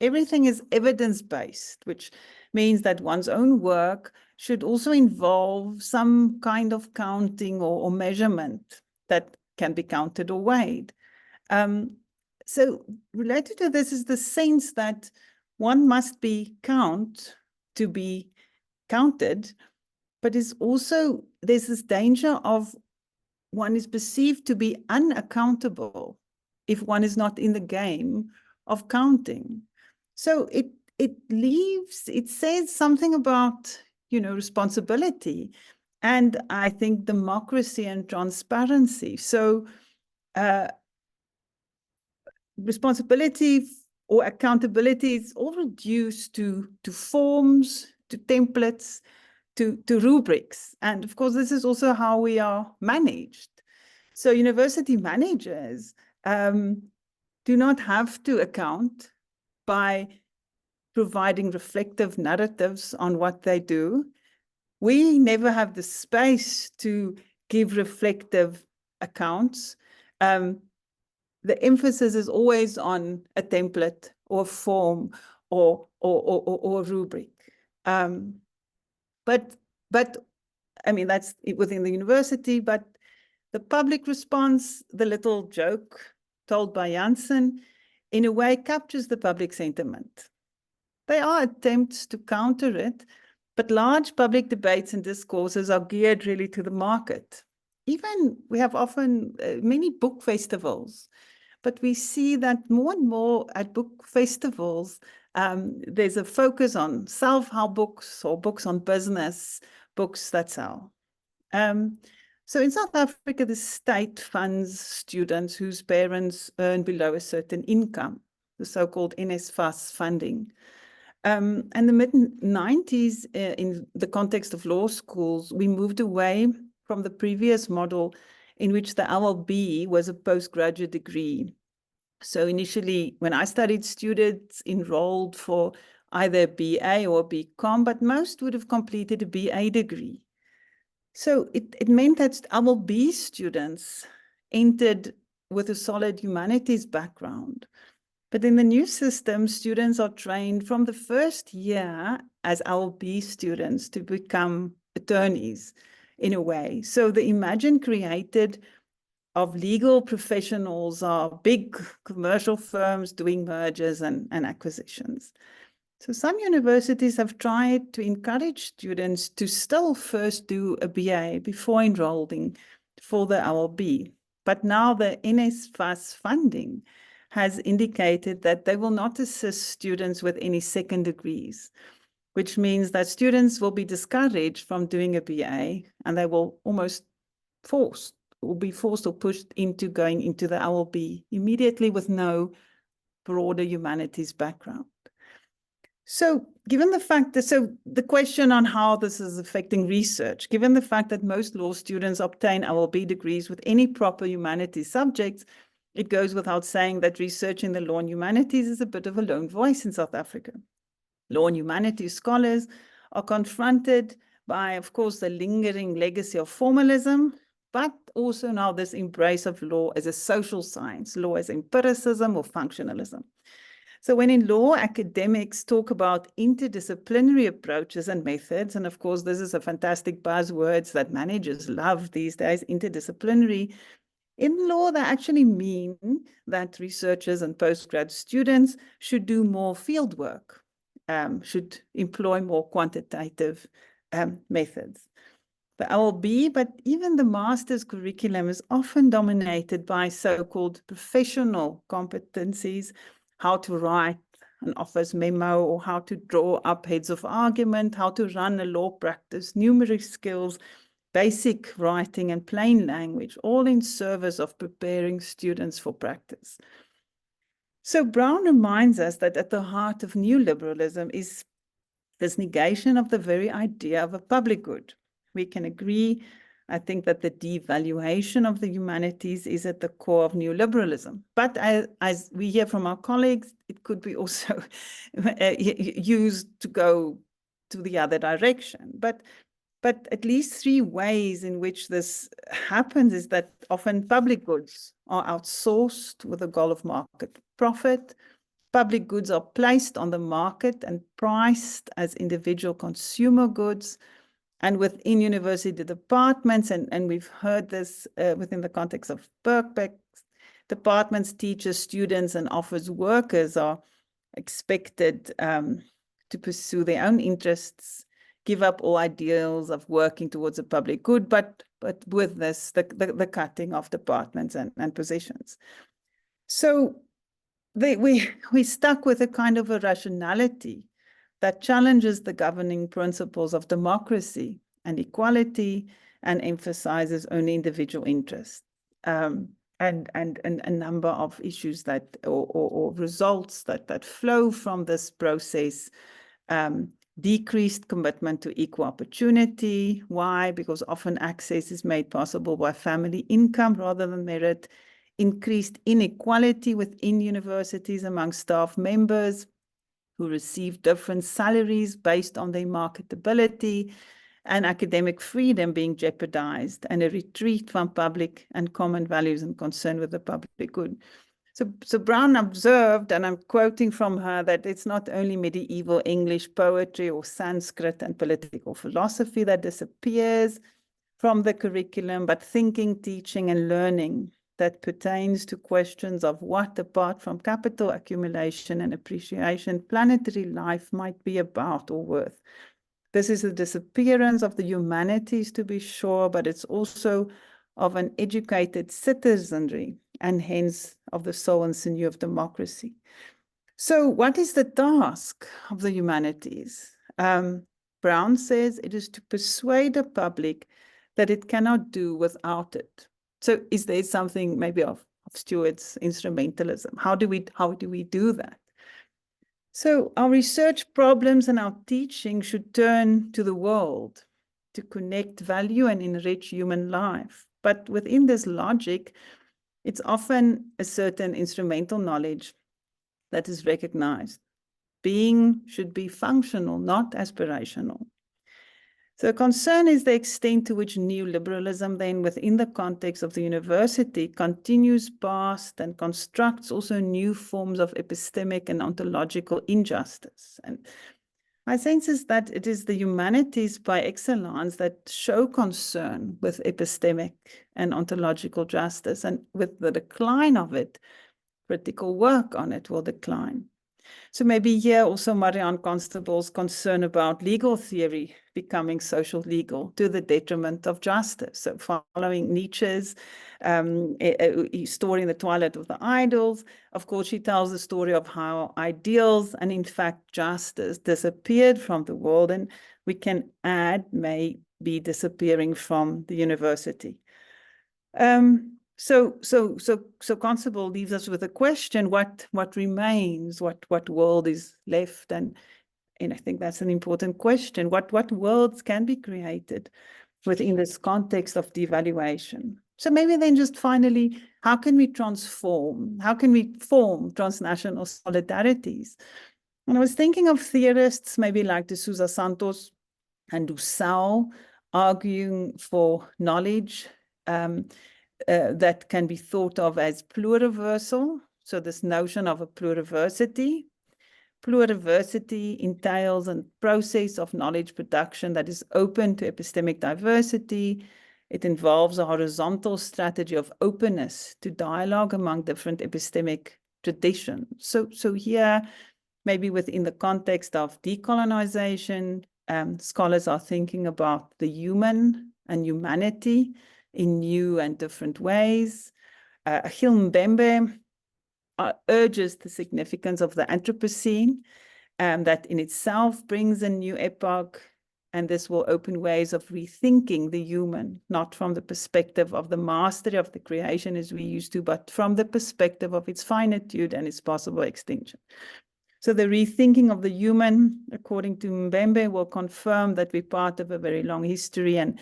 Everything is evidence-based, which means that one's own work should also involve some kind of counting or measurement that can be counted or weighed. So related to this is the sense that one must be to be counted, but is also, there's this danger of one is perceived to be unaccountable if one is not in the game of counting. So it says something about, responsibility, and I think democracy and transparency. So responsibility or accountability is all reduced to forms, to templates, to rubrics. And of course, this is also how we are managed. So university managers do not have to account by providing reflective narratives on what they do, we never have the space to give reflective accounts. The emphasis is always on a template or form or rubric. But I mean, that's within the university, but the public response, the little joke told by Janssen, in a way captures the public sentiment. There are attempts to counter it, but large public debates and discourses are geared really to the market. Even we have often many book festivals, but we see that more and more at book festivals, there's a focus on self-help books or books on business, books that sell. So in South Africa, the state funds students whose parents earn below a certain income, the so-called NSFAS funding. And the mid-90s, in the context of law schools, we moved away from the previous model in which the LLB was a postgraduate degree. So initially, when I studied, students enrolled for either BA or BCom, but most would have completed a BA degree. So it meant that LLB students entered with a solid humanities background. But in the new system, students are trained from the first year as LLB students to become attorneys in a way. So the imagine created of legal professionals are big commercial firms doing mergers and acquisitions. So some universities have tried to encourage students to still first do a BA before enrolling for the LLB. But now the NSFAS funding has indicated that they will not assist students with any second degrees, which means that students will be discouraged from doing a BA and they will be forced or pushed into going into the LLB immediately with no broader humanities background. So given the fact that, so the question on how this is affecting research, given the fact that most law students obtain LLB degrees with any proper humanities subjects, it goes without saying that research in the law and humanities is a bit of a lone voice in South Africa. Law and humanities scholars are confronted by, of course, the lingering legacy of formalism, but also now this embrace of law as a social science, law as empiricism or functionalism. So when in law, academics talk about interdisciplinary approaches and methods, and of course, this is a fantastic buzzword that managers love these days, interdisciplinary. In law, they actually mean that researchers and postgrad students should do more field work, should employ more quantitative methods. The LLB, but even the master's curriculum is often dominated by so-called professional competencies, how to write an office memo or how to draw up heads of argument, how to run a law practice, numeric skills, basic writing and plain language, all in service of preparing students for practice. So Brown reminds us that at the heart of neoliberalism is this negation of the very idea of a public good. We can agree, I think, that the devaluation of the humanities is at the core of neoliberalism. But as we hear from our colleagues, it could be also used to go to the other direction. But at least three ways in which this happens is that often public goods are outsourced with the goal of market profit. Public goods are placed on the market and priced as individual consumer goods. And within university departments, and we've heard this within the context of Birkbeck, departments, teachers, students, and office workers are expected to pursue their own interests, give up all ideals of working towards a public good, but with this, the cutting of departments and positions. So we stuck with a kind of a rationality that challenges the governing principles of democracy and equality and emphasizes only individual interests and a number of issues that or results that flow from this process. Decreased commitment to equal opportunity. Why? Because often access is made possible by family income rather than merit. Increased inequality within universities among staff members. who receive different salaries based on their marketability, and academic freedom being jeopardized, and a retreat from public and common values and concern with the public good. So Brown observed, and I'm quoting from her, that it's not only medieval English poetry or Sanskrit and political philosophy that disappears from the curriculum, but thinking, teaching, and learning that pertains to questions of what, apart from capital accumulation and appreciation, planetary life might be about or worth. This is the disappearance of the humanities, to be sure, but it's also of an educated citizenry, and hence of the soul and sinew of democracy. So what is the task of the humanities? Brown says it is to persuade the public that it cannot do without it. So is there something maybe of Stuart's instrumentalism? How do we do that? So our research problems and our teaching should turn to the world to connect value and enrich human life. But within this logic, it's often a certain instrumental knowledge that is recognized. Being should be functional, not aspirational. So concern is the extent to which neoliberalism then within the context of the university continues past and constructs also new forms of epistemic and ontological injustice. And my sense is that it is the humanities by excellence that show concern with epistemic and ontological justice, and with the decline of it, critical work on it will decline. So maybe here also Marianne Constable's concern about legal theory becoming social legal to the detriment of justice. So following Nietzsche's story in The Twilight of the Idols, of course, she tells the story of how ideals and in fact justice disappeared from the world, and we can add may be disappearing from the university. So Constable leaves us with a question: what remains? What world is left? And I think that's an important question. What worlds can be created within this context of devaluation? So maybe then just finally, how can we transform? How can we form transnational solidarities? And I was thinking of theorists maybe like de Souza Santos and Dussel arguing for knowledge that can be thought of as pluriversal. So this notion of a pluriversity. Pluriversity entails a process of knowledge production that is open to epistemic diversity. It involves a horizontal strategy of openness to dialogue among different epistemic traditions. So here, maybe within the context of decolonization, scholars are thinking about the human and humanity in new and different ways. Achille Mbembe urges the significance of the Anthropocene, that in itself brings a new epoch, and this will open ways of rethinking the human, not from the perspective of the mastery of the creation as we used to, but from the perspective of its finitude and its possible extinction. So the rethinking of the human, according to Mbembe, will confirm that we're part of a very long history, and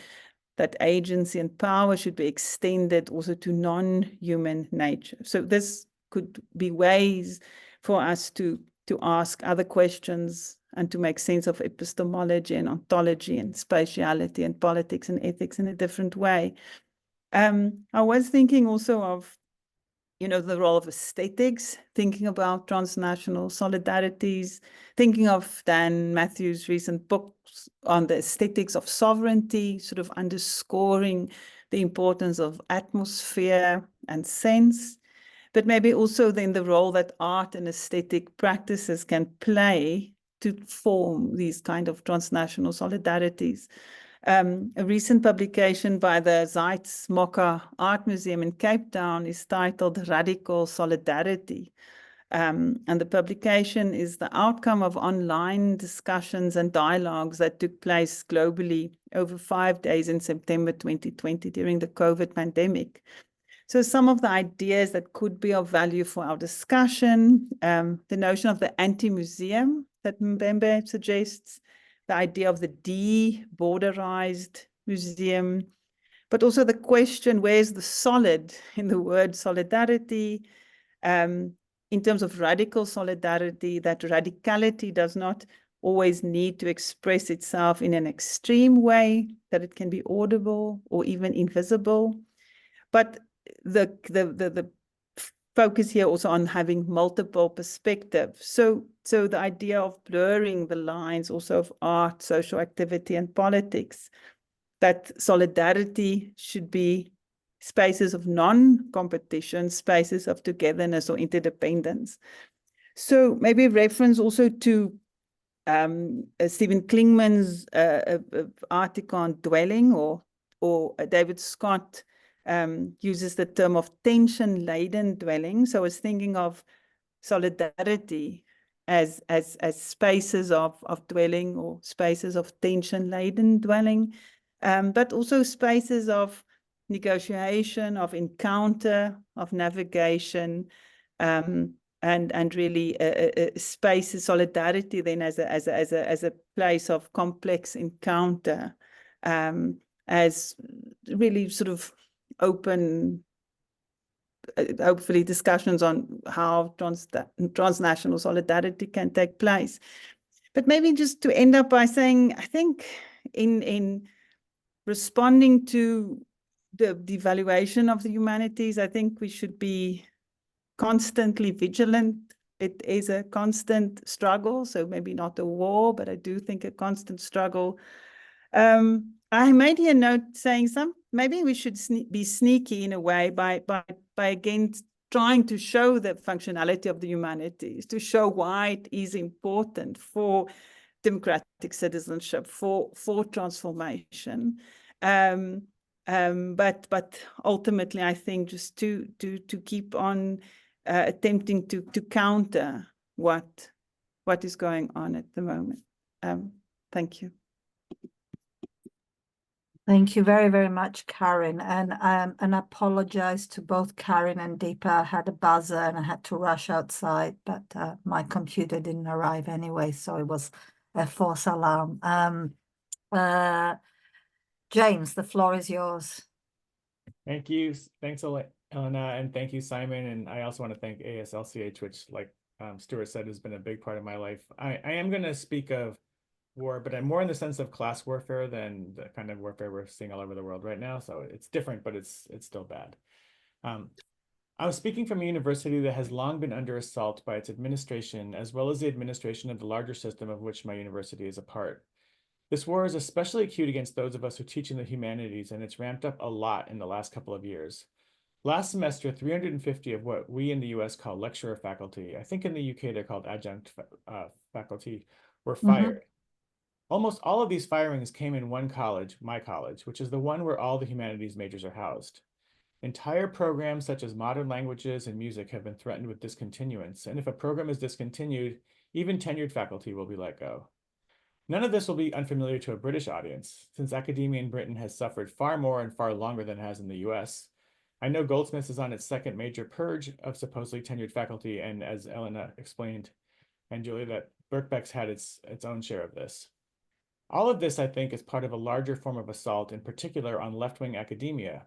that agency and power should be extended also to non-human nature. So this could be ways for us to ask other questions and to make sense of epistemology and ontology and spatiality and politics and ethics in a different way. I was thinking also of, the role of aesthetics, thinking about transnational solidarities, thinking of Dan Matthews' recent books on the aesthetics of sovereignty, sort of underscoring the importance of atmosphere and sense, but maybe also then the role that art and aesthetic practices can play to form these kind of transnational solidarities. A recent publication by the Zeitz Mocha Art Museum in Cape Town is titled Radical Solidarity. And the publication is the outcome of online discussions and dialogues that took place globally over 5 days in September 2020 during the COVID pandemic. So some of the ideas that could be of value for our discussion, the notion of the anti-museum that Mbembe suggests, the idea of the de-borderized museum, but also the question, where's the solid in the word solidarity? in terms of radical solidarity, that radicality does not always need to express itself in an extreme way, that it can be audible or even invisible. But the focus here also on having multiple perspectives. So the idea of blurring the lines also of art, social activity, and politics, that solidarity should be spaces of non-competition, spaces of togetherness or interdependence. So maybe reference also to Stephen Klingman's article on dwelling, or David Scott uses the term of tension-laden dwelling. So I was thinking of solidarity as spaces of dwelling, or spaces of tension-laden dwelling, but also spaces of negotiation, of encounter, of navigation, and really spaces, solidarity then as a place of complex encounter, as really sort of open, hopefully, discussions on how transnational solidarity can take place. But maybe just to end up by saying, I think in responding to the devaluation of the humanities, I think we should be constantly vigilant. It is a constant struggle, so maybe not a war, but I do think a constant struggle. I made here a note saying maybe we should be sneaky in a way by again trying to show the functionality of the humanities, to show why it is important for democratic citizenship, for transformation. But ultimately, I think just to keep on attempting to counter what is going on at the moment. Thank you. Thank you very, very much, Karen. And apologize to both Karen and Deepa. I had a buzzer and I had to rush outside, but my computer didn't arrive anyway, so it was a false alarm. James, the floor is yours. Thank you. Thanks, Elena, and thank you, Simon. And I also want to thank ASLCH, which, like Stuart said, has been a big part of my life. I am going to speak of war, but I'm more in the sense of class warfare than the kind of warfare we're seeing all over the world right now. So it's different, but it's still bad. I was speaking from a university that has long been under assault by its administration, as well as the administration of the larger system of which my university is a part. This war is especially acute against those of us who teach in the humanities, and it's ramped up a lot in the last couple of years. Last semester, 350 of what we in the US call lecturer faculty, I think in the UK they're called adjunct faculty, were fired. Almost all of these firings came in one college, my college, which is the one where all the humanities majors are housed. Entire programs such as modern languages and music have been threatened with discontinuance, and if a program is discontinued, even tenured faculty will be let go. None of this will be unfamiliar to a British audience, since academia in Britain has suffered far more and far longer than it has in the US. I know Goldsmiths is on its second major purge of supposedly tenured faculty, and as Elena explained, and Julia, that Birkbeck's had its own share of this. All of this, I think, is part of a larger form of assault, in particular on left-wing academia.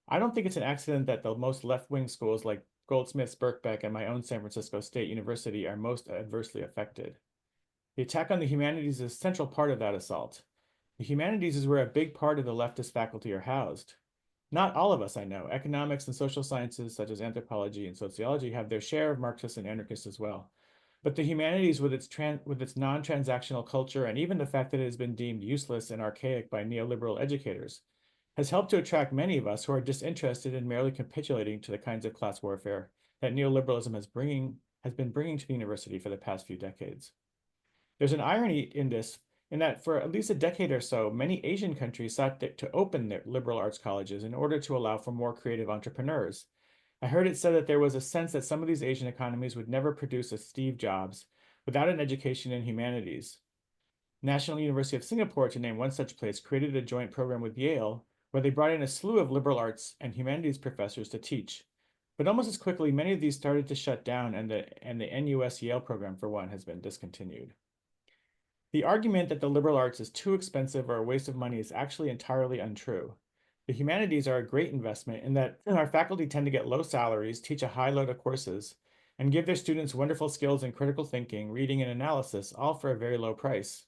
I don't think it's an accident that the most left-wing schools like Goldsmiths, Birkbeck, and my own San Francisco State University are most adversely affected. The attack on the humanities is a central part of that assault. The humanities is where a big part of the leftist faculty are housed. Not all of us, I know. Economics and social sciences, such as anthropology and sociology, have their share of Marxists and anarchists as well. But the humanities, with its non-transactional culture and even the fact that it has been deemed useless and archaic by neoliberal educators, has helped to attract many of us who are disinterested in merely capitulating to the kinds of class warfare that neoliberalism has been bringing to the university for the past few decades. There's an irony in this, in that for at least a decade or so, many Asian countries sought to open their liberal arts colleges in order to allow for more creative entrepreneurs. I heard it said that there was a sense that some of these Asian economies would never produce a Steve Jobs without an education in humanities. National University of Singapore, to name one such place, created a joint program with Yale, where they brought in a slew of liberal arts and humanities professors to teach. But almost as quickly, many of these started to shut down, and the NUS Yale program, for one, has been discontinued. The argument that the liberal arts is too expensive or a waste of money is actually entirely untrue. The humanities are a great investment in that our faculty tend to get low salaries, teach a high load of courses, and give their students wonderful skills in critical thinking, reading, and analysis, all for a very low price.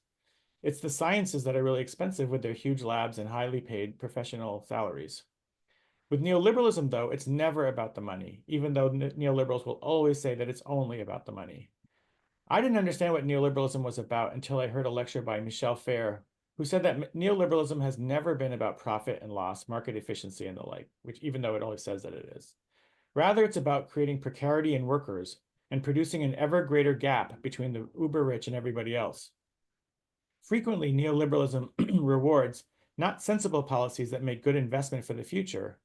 It's the sciences that are really expensive with their huge labs and highly paid professional salaries. With neoliberalism, though, it's never about the money, even though neoliberals will always say that it's only about the money. I didn't understand what neoliberalism was about until I heard a lecture by Michel Fair, who said that neoliberalism has never been about profit and loss, market efficiency, and the like, which even though it always says that it is. Rather, it's about creating precarity in workers and producing an ever greater gap between the uber rich and everybody else. Frequently, neoliberalism rewards not sensible policies that make good investment for the future,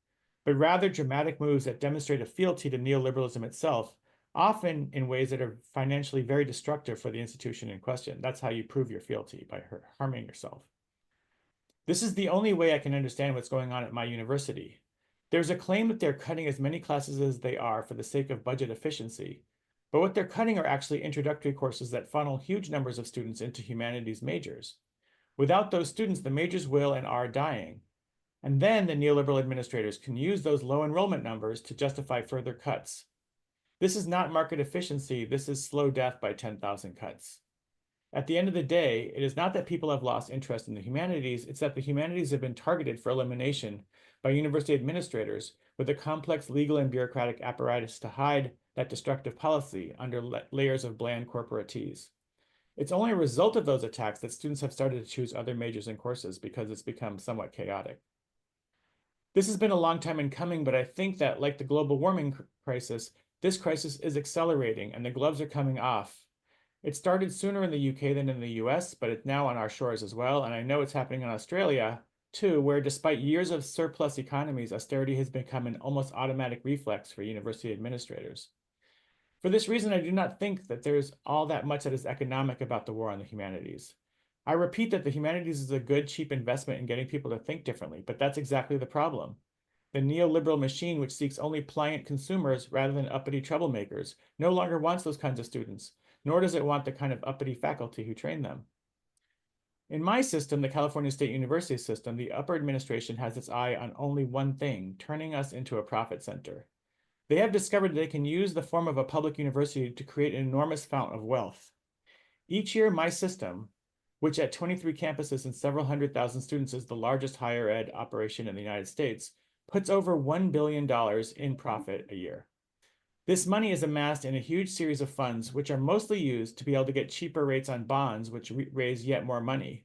but rather dramatic moves that demonstrate a fealty to neoliberalism itself, often in ways that are financially very destructive for the institution in question. That's how you prove your fealty, by harming yourself. This is the only way I can understand what's going on at my university. There's a claim that they're cutting as many classes as they are for the sake of budget efficiency, but what they're cutting are actually introductory courses that funnel huge numbers of students into humanities majors. Without those students, the majors will and are dying. And then the neoliberal administrators can use those low enrollment numbers to justify further cuts. This is not market efficiency, this is slow death by 10,000 cuts. At the end of the day, it is not that people have lost interest in the humanities, it's that the humanities have been targeted for elimination by university administrators with a complex legal and bureaucratic apparatus to hide that destructive policy under layers of bland corporatees. It's only a result of those attacks that students have started to choose other majors and courses because it's become somewhat chaotic. This has been a long time in coming, but I think that, like the global warming crisis, this crisis is accelerating and the gloves are coming off. It started sooner in the UK than in the US, but it's now on our shores as well. And I know it's happening in Australia too, where despite years of surplus economies, austerity has become an almost automatic reflex for university administrators. For this reason, I do not think that there's all that much that is economic about the war on the humanities. I repeat that the humanities is a good, cheap investment in getting people to think differently, but that's exactly the problem. The neoliberal machine, which seeks only pliant consumers rather than uppity troublemakers, no longer wants those kinds of students, nor does it want the kind of uppity faculty who train them. In my system, the California State University system, the upper administration has its eye on only one thing, turning us into a profit center. They have discovered that they can use the form of a public university to create an enormous fountain of wealth. Each year, my system, which at 23 campuses and several 100,000 students is the largest higher ed operation in the United States, puts over $1 billion in profit a year. This money is amassed in a huge series of funds, which are mostly used to be able to get cheaper rates on bonds, which raise yet more money.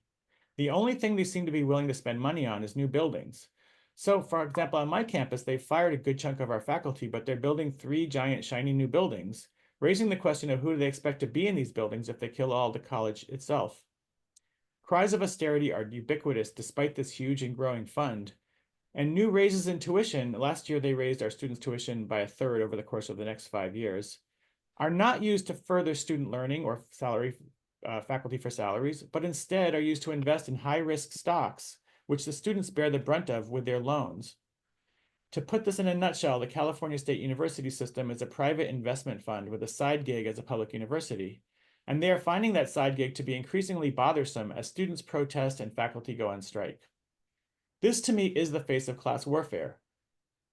The only thing they seem to be willing to spend money on is new buildings. So, for example, on my campus, they fired a good chunk of our faculty, but they're building 3 giant, shiny new buildings, raising the question of who do they expect to be in these buildings if they kill all the college itself. Cries of austerity are ubiquitous despite this huge and growing fund. And new raises in tuition, last year they raised our students' tuition by 1/3 over the course of the next 5 years, are not used to further student learning or faculty for salaries, but instead are used to invest in high-risk stocks, which the students bear the brunt of with their loans. To put this in a nutshell, the California State University system is a private investment fund with a side gig as a public university, and they are finding that side gig to be increasingly bothersome as students protest and faculty go on strike. This, to me, is the face of class warfare.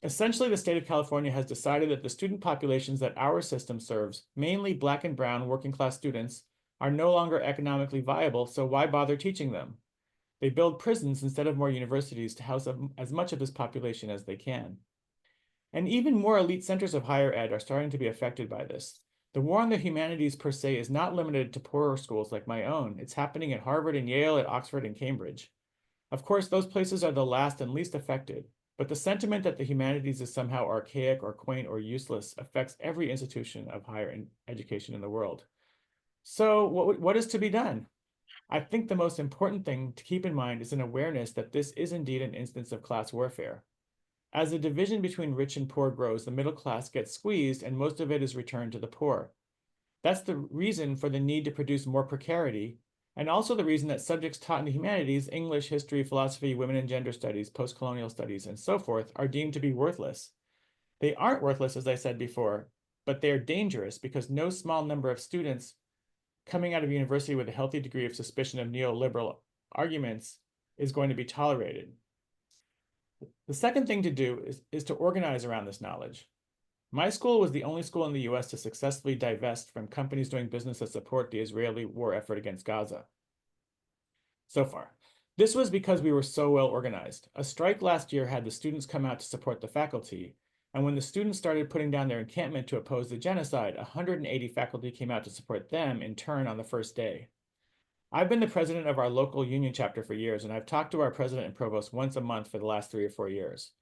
Essentially, the state of California has decided that the student populations that our system serves, mainly Black and brown working class students, are no longer economically viable, so why bother teaching them? They build prisons instead of more universities to house as much of this population as they can. And even more elite centers of higher ed are starting to be affected by this. The war on the humanities per se is not limited to poorer schools like my own. It's happening at Harvard and Yale, at Oxford and Cambridge. Of course, those places are the last and least affected, but the sentiment that the humanities is somehow archaic or quaint or useless affects every institution of higher education in the world. So what is to be done? I think the most important thing to keep in mind is an awareness that this is indeed an instance of class warfare. As the division between rich and poor grows, the middle class gets squeezed and most of it is returned to the poor. That's the reason for the need to produce more precarity, and also the reason that subjects taught in the humanities, English, history, philosophy, women and gender studies, post-colonial studies, and so forth, are deemed to be worthless. They aren't worthless, as I said before, but they are dangerous because no small number of students coming out of university with a healthy degree of suspicion of neoliberal arguments is going to be tolerated. The second thing to do is to organize around this knowledge. My school was the only school in the US to successfully divest from companies doing business that support the Israeli war effort against Gaza. So far. This was because we were so well organized. A strike last year had the students come out to support the faculty, and when the students started putting down their encampment to oppose the genocide, 180 faculty came out to support them in turn on the first day. I've been the president of our local union chapter for years, and I've talked to our president and provost once a month for the last 3 or 4 years.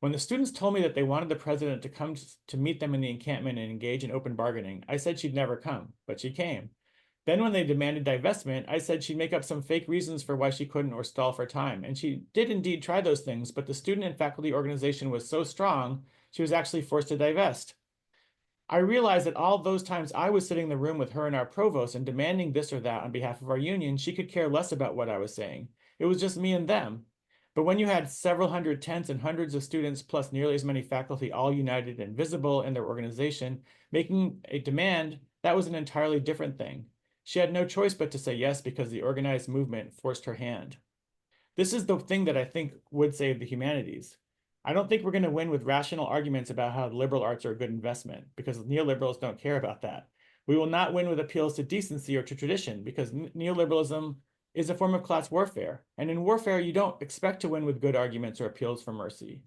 When the students told me that they wanted the president to come to meet them in the encampment and engage in open bargaining, I said she'd never come, but she came. Then when they demanded divestment, I said she'd make up some fake reasons for why she couldn't or stall for time. And she did indeed try those things, but the student and faculty organization was so strong, she was actually forced to divest. I realized that all those times I was sitting in the room with her and our provost and demanding this or that on behalf of our union, she could care less about what I was saying. It was just me and them. But when you had several hundred tents and hundreds of students plus nearly as many faculty all united and visible in their organization, making a demand, that was an entirely different thing. She had no choice but to say yes because the organized movement forced her hand. This is the thing that I think would save the humanities. I don't think we're going to win with rational arguments about how liberal arts are a good investment, because neoliberals don't care about that. We will not win with appeals to decency or to tradition, because neoliberalism is a form of class warfare. And in warfare, you don't expect to win with good arguments or appeals for mercy.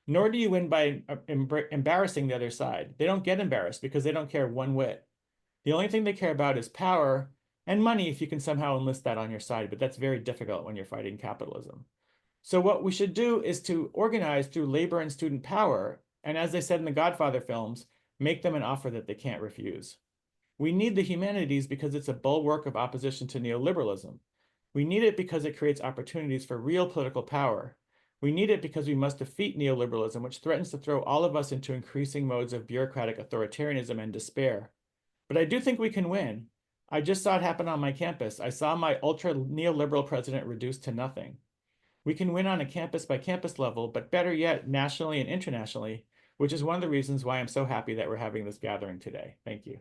Nor do you win by embarrassing the other side. They don't get embarrassed because they don't care one whit. The only thing they care about is power and money if you can somehow enlist that on your side, but that's very difficult when you're fighting capitalism. So what we should do is to organize through labor and student power, and as they said in the Godfather films, make them an offer that they can't refuse. We need the humanities because it's a bulwark of opposition to neoliberalism. We need it because it creates opportunities for real political power. We need it because we must defeat neoliberalism, which threatens to throw all of us into increasing modes of bureaucratic authoritarianism and despair. But I do think we can win. I just saw it happen on my campus. I saw my ultra neoliberal president reduced to nothing. We can win on a campus by campus level, but better yet, nationally and internationally, which is one of the reasons why I'm so happy that we're having this gathering today. Thank you.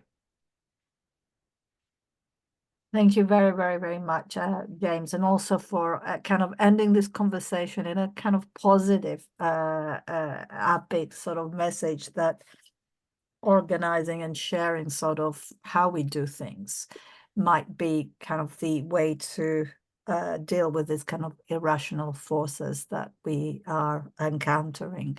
Thank you very, very, very much, James, and also for kind of ending this conversation in a kind of positive, upbeat sort of message that organizing and sharing sort of how we do things might be kind of the way to deal with this kind of irrational forces that we are encountering.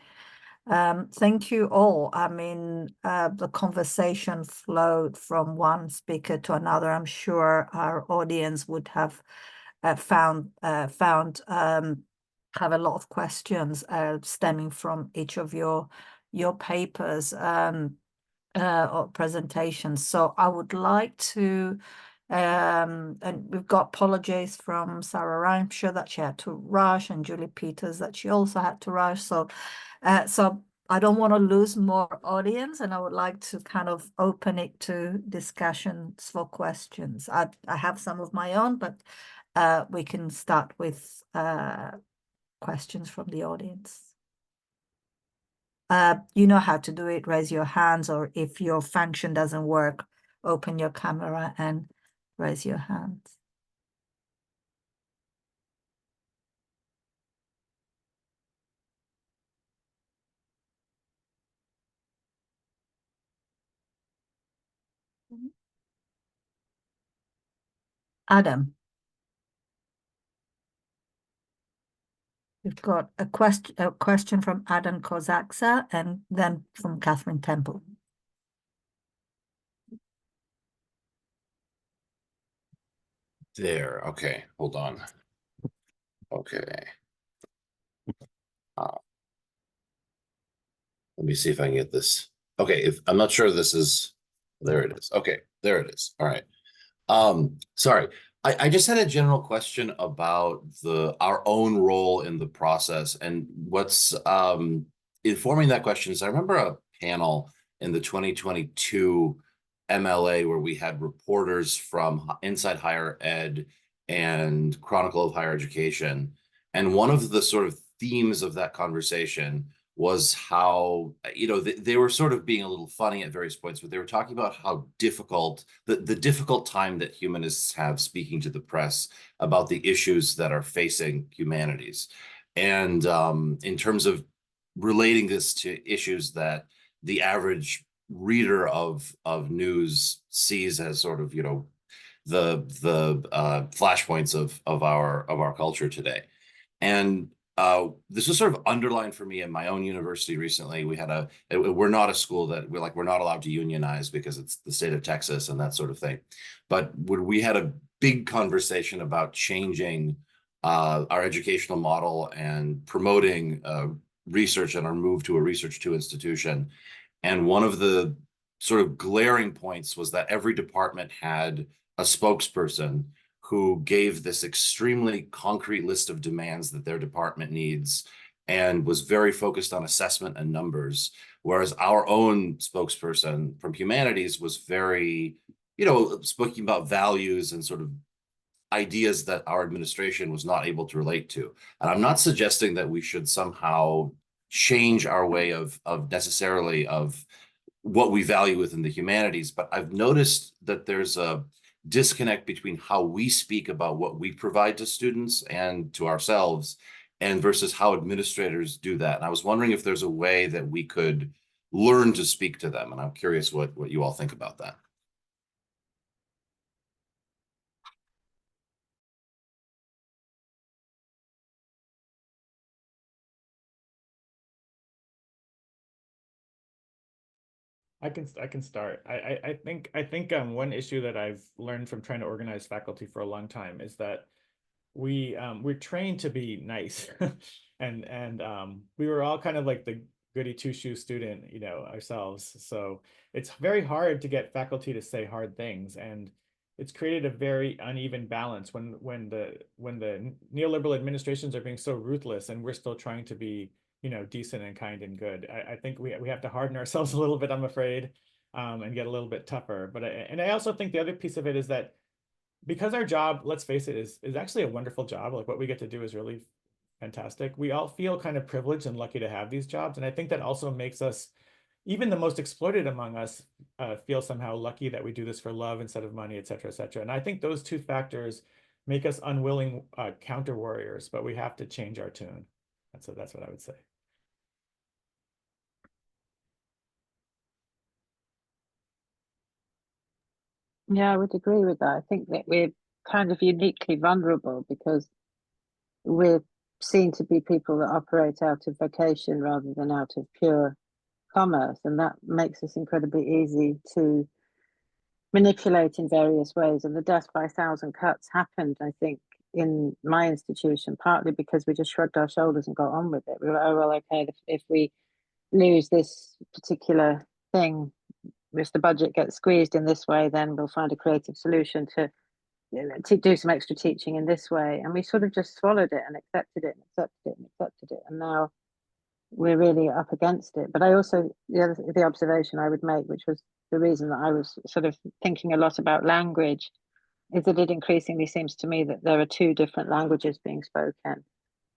Thank you all. I mean, the conversation flowed from one speaker to another. I'm sure our audience would have have a lot of questions stemming from each of your papers or presentations. So I would like to, and we've got apologies from Sarah Ramshaw that she had to rush, and Julie Peters that she also had to rush. So I don't want to lose more audience, and I would like to kind of open it to discussions for questions. I have some of my own, but we can start with questions from the audience. You know how to do it. Raise your hands, or if your function doesn't work, open your camera and raise your hands. Adam. We've got a question from Adam Kozaksa and then from Catherine Temple. There, okay, hold on. Okay. Let me see if I can get this. Okay, if I'm not sure this is, there it is. Okay, there it is. All right. Sorry. I just had a general question about our own role in the process, and what's informing that question is I remember a panel in the 2022 MLA where we had reporters from Inside Higher Ed and Chronicle of Higher Education, and one of the sort of themes of that conversation was how, you know, they were sort of being a little funny at various points, but they were talking about how difficult, the difficult time that humanists have speaking to the press about the issues that are facing humanities. And in terms of relating this to issues that the average reader of news sees as sort of, you know, the flashpoints of our culture today. And this was sort of underlined for me in my own university recently. We had we're not a school that we're not allowed to unionize because it's the state of Texas and that sort of thing. But when we had a big conversation about changing our educational model and promoting research and our move to a research to institution. And one of the sort of glaring points was that every department had a spokesperson who gave this extremely concrete list of demands that their department needs and was very focused on assessment and numbers, whereas our own spokesperson from humanities was very, you know, speaking about values and sort of ideas that our administration was not able to relate to. And I'm not suggesting that we should somehow change our way of necessarily of what we value within the humanities, but I've noticed that there's a disconnect between how we speak about what we provide to students and to ourselves and versus how administrators do that. And I was wondering if there's a way that we could learn to speak to them. And I'm curious what you all think about that. I can start. I think one issue that I've learned from trying to organize faculty for a long time is that we're trained to be nice, and we were all kind of like the goody two-shoe student, you know, ourselves. So it's very hard to get faculty to say hard things, and it's created a very uneven balance when the neoliberal administrations are being so ruthless, and we're still trying to be, you know, decent and kind and good. I think we have to harden ourselves a little bit, I'm afraid, and get a little bit tougher. But I also think the other piece of it is that because our job, let's face it, is actually a wonderful job. Like what we get to do is really fantastic. We all feel kind of privileged and lucky to have these jobs. And I think that also makes us, even the most exploited among us, feel somehow lucky that we do this for love instead of money, et cetera, et cetera. And I think those two factors make us unwilling counter warriors, but we have to change our tune. That's what I would say. Yeah, I would agree with that. I think that we're kind of uniquely vulnerable because we're seen to be people that operate out of vocation rather than out of pure commerce. And that makes us incredibly easy to manipulate in various ways. And the death by 1,000 cuts happened, I think, in my institution, partly because we just shrugged our shoulders and got on with it. We were like, oh, well, okay, if we lose this particular thing, if the budget gets squeezed in this way, then we'll find a creative solution to do some extra teaching in this way. And we sort of just swallowed it and accepted it and accepted it and accepted it. And now we're really up against it. But I also, the observation I would make, which was the reason that I was sort of thinking a lot about language, is that it increasingly seems to me that there are two different languages being spoken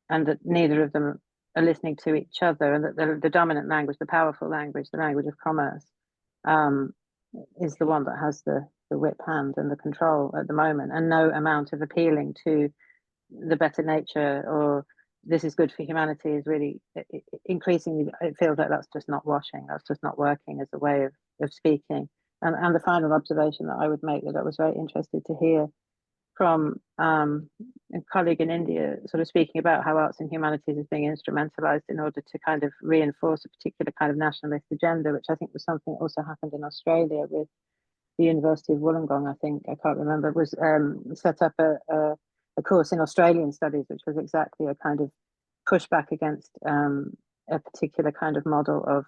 and that neither of them are listening to each other, and that the dominant language, the powerful language, the language of commerce, is the one that has the whip hand and the control at the moment, and no amount of appealing to the better nature or this is good for humanity is really increasingly, it feels like that's just not washing, that's just not working as a way of speaking. And the final observation that I would make, that I was very interested to hear from a colleague in India sort of speaking about how arts and humanities is being instrumentalized in order to kind of reinforce a particular kind of nationalist agenda, which I think was something that also happened in Australia with the University of Wollongong, I think, I can't remember, was set up a course in Australian studies, which was exactly a kind of pushback against a particular kind of model of,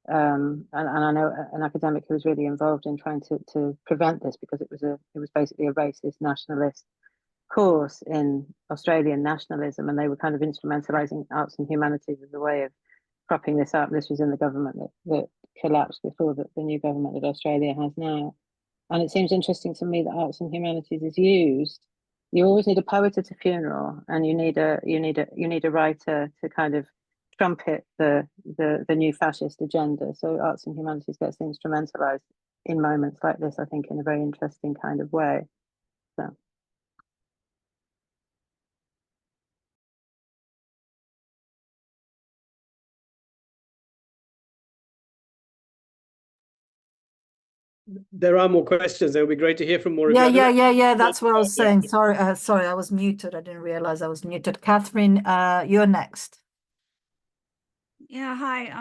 and I know an academic who was really involved in trying to prevent this, because it was basically a racist nationalist course in Australian nationalism, and they were kind of instrumentalizing arts and humanities as a way of propping this up. This was in the government that collapsed before the new government that Australia has now. And it seems interesting to me that arts and humanities is used. You always need a poet at a funeral, and you need a writer to kind of trumpet the new fascist agenda. So arts and humanities gets instrumentalized in moments like this, I think, in a very interesting kind of way. So. there are more questions. It would be great to hear from more of you. Yeah. That's what I was saying. Sorry, I was muted. I didn't realize I was muted. Catherine, you're next. Yeah, hi.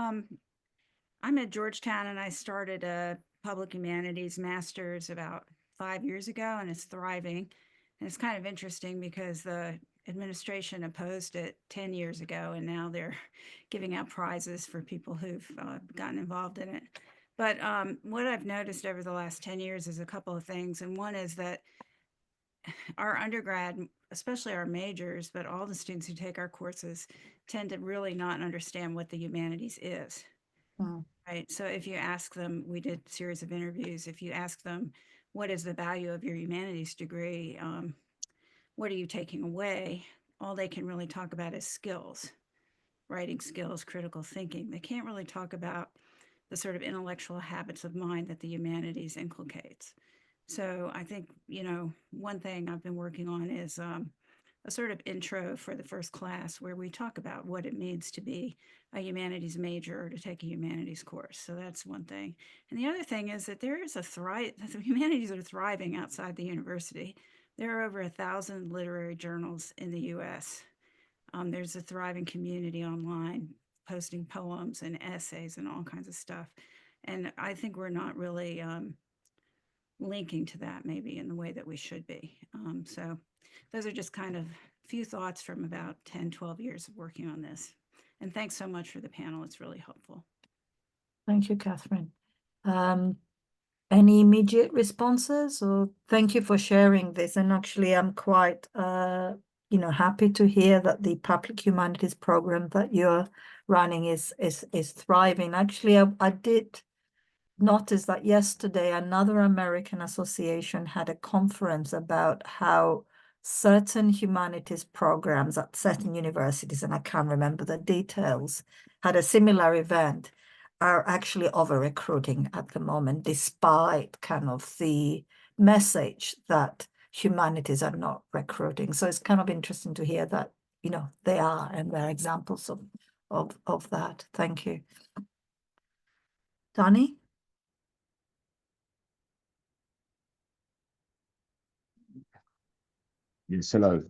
I'm at Georgetown and I started a public humanities master's about 5 years ago, and it's thriving. And it's kind of interesting because the administration opposed it 10 years ago, and now they're giving out prizes for people who've gotten involved in it. But what I've noticed over the last 10 years is a couple of things. And one is that our undergrad, especially our majors, but all the students who take our courses tend to really not understand what the humanities is. Right. So if you ask them, we did a series of interviews. If you ask them, what is the value of your humanities degree? What are you taking away? All they can really talk about is skills, writing skills, critical thinking. They can't really talk about the sort of intellectual habits of mind that the humanities inculcates. So I think, one thing I've been working on is a sort of intro for the first class where we talk about what it means to be a humanities major or to take a humanities course. So that's one thing. And the other thing is that there is the humanities are thriving outside the university. There are over 1,000 literary journals in the US. There's a thriving community online posting poems and essays and all kinds of stuff. And I think we're not really linking to that maybe in the way that we should be. So those are just kind of few thoughts from about 10, 12 years of working on this. And thanks so much for the panel. It's really helpful. Thank you, Catherine. Any immediate responses? Or thank you for sharing this. And actually, I'm quite, happy to hear that the public humanities program that you're running is thriving. Actually, I did notice that yesterday another American association had a conference about how certain humanities programs at certain universities, and I can't remember the details, had a similar event, are actually over-recruiting at the moment, despite kind of the message that humanities are not recruiting. So it's kind of interesting to hear that, they are, and there are examples of that. Thank you. Danny? Yes, hello.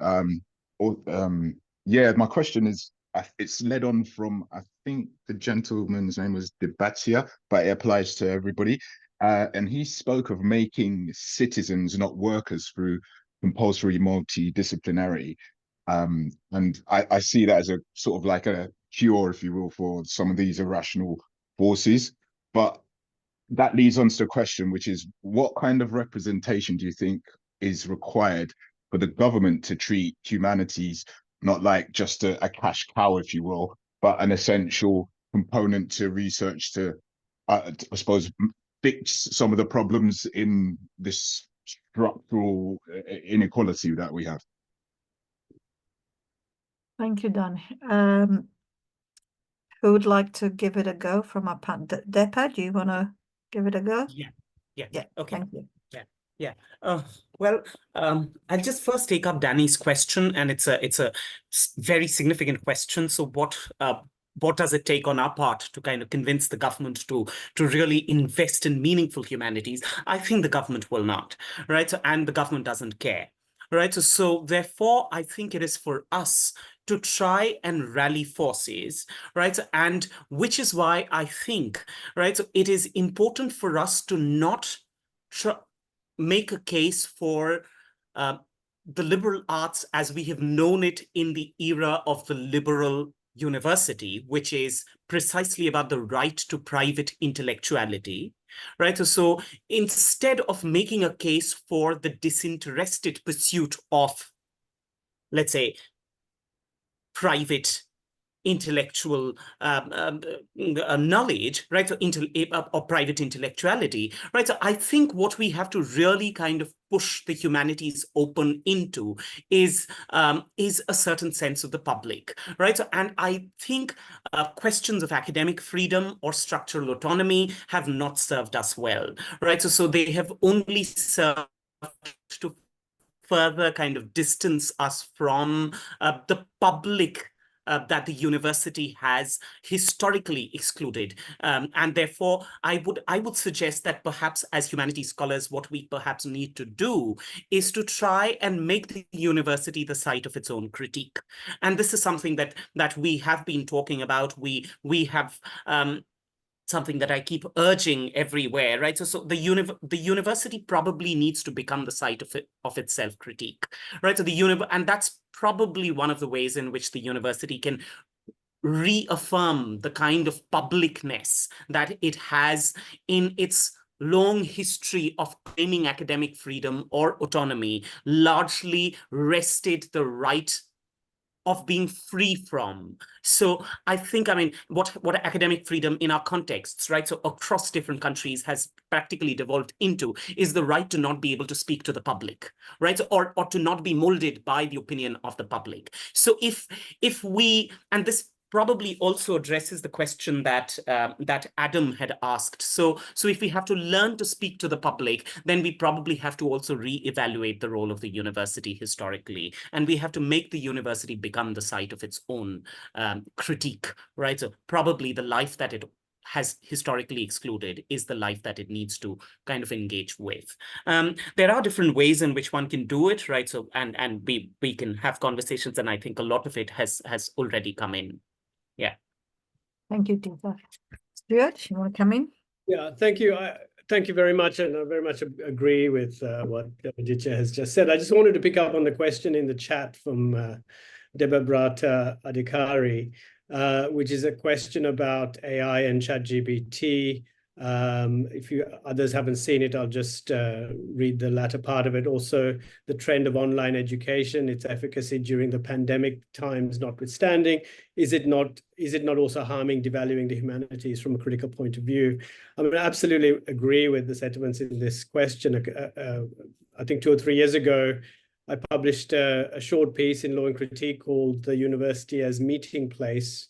Yeah, my question is, it's led on from, I think the gentleman's name was Debatia, but it applies to everybody. And he spoke of making citizens, not workers, through compulsory multidisciplinarity. And I see that as a sort of like a cure, if you will, for some of these irrational forces. But that leads on to the question, which is, what kind of representation do you think is required for the government to treat humanities not like just a cash cow, if you will, but an essential component to research to, I suppose, fix some of the problems in this structural inequality that we have? Thank you, Danny. Who would like to give it a go from our panel? Depa, do you want to give it a go? Yeah. Okay. Thank you. Yeah. Well, I'll just first take up Danny's question, and it's a very significant question. So what does it take on our part to kind of convince the government to really invest in meaningful humanities? I think the government will not, right? And the government doesn't care, right? So therefore, I think it is for us to try and rally forces, right? And which is why I think, right, so it is important for us to not make a case for the liberal arts as we have known it in the era of the liberal university, which is precisely about the right to private intellectuality, right? So instead of making a case for the disinterested pursuit of, let's say, private intellectual knowledge, right? Or private intellectuality, right? So I think what we have to really kind of push the humanities open into is a certain sense of the public, right? So, and I think questions of academic freedom or structural autonomy have not served us well, right? So they have only served to further kind of distance us from the public that the university has historically excluded. And therefore, I would suggest that perhaps as humanities scholars, what we perhaps need to do is to try and make the university the site of its own critique. And this is something that we have been talking about. We have something that I keep urging everywhere, right? So the university probably needs to become the site of its self-critique, right? So and that's probably one of the ways in which the university can reaffirm the kind of publicness that it has in its long history of claiming academic freedom or autonomy, largely rested the right of being free from. So I think, I mean, what academic freedom in our contexts, right? So across different countries has practically devolved into is the right to not be able to speak to the public, right? Or to not be molded by the opinion of the public. So if we, and this probably also addresses the question that that Adam had asked. So if we have to learn to speak to the public, then we probably have to also reevaluate the role of the university historically, and we have to make the university become the site of its own critique, right? So probably the life that it has historically excluded is the life that it needs to kind of engage with. There are different ways in which one can do it, right? So and we can have conversations, and I think a lot of it has already come in. Yeah. Thank you, Deepa. Stuart, you want to come in? Yeah, thank you. Thank you very much, and I very much agree with what Aditya has just said. I just wanted to pick up on the question in the chat from Debabrata Adhikari, which is a question about AI and ChatGPT. If you others haven't seen it, I'll just read the latter part of it. Also, the trend of online education, its efficacy during the pandemic times notwithstanding, is it not also harming, devaluing the humanities from a critical point of view? I mean, I absolutely agree with the sentiments in this question. I think 2 or 3 years ago, I published a short piece in Law and Critique called "The University as Meeting Place,"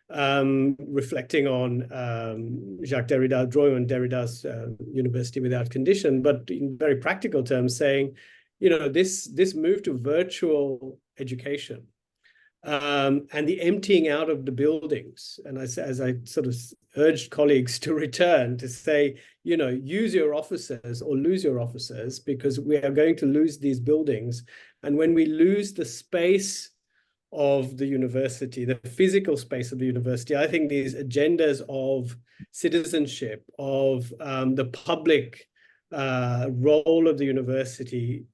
reflecting on Jacques Derrida, drawing on Derrida's University Without Condition, but in very practical terms, saying, you know, this move to virtual education and the emptying out of the buildings, and as I sort of urged colleagues to return, to say, you know, use your offices or lose your offices, because we are going to lose these buildings. And when we lose the space of the university, the physical space of the university, I think these agendas of citizenship, of the public role of the university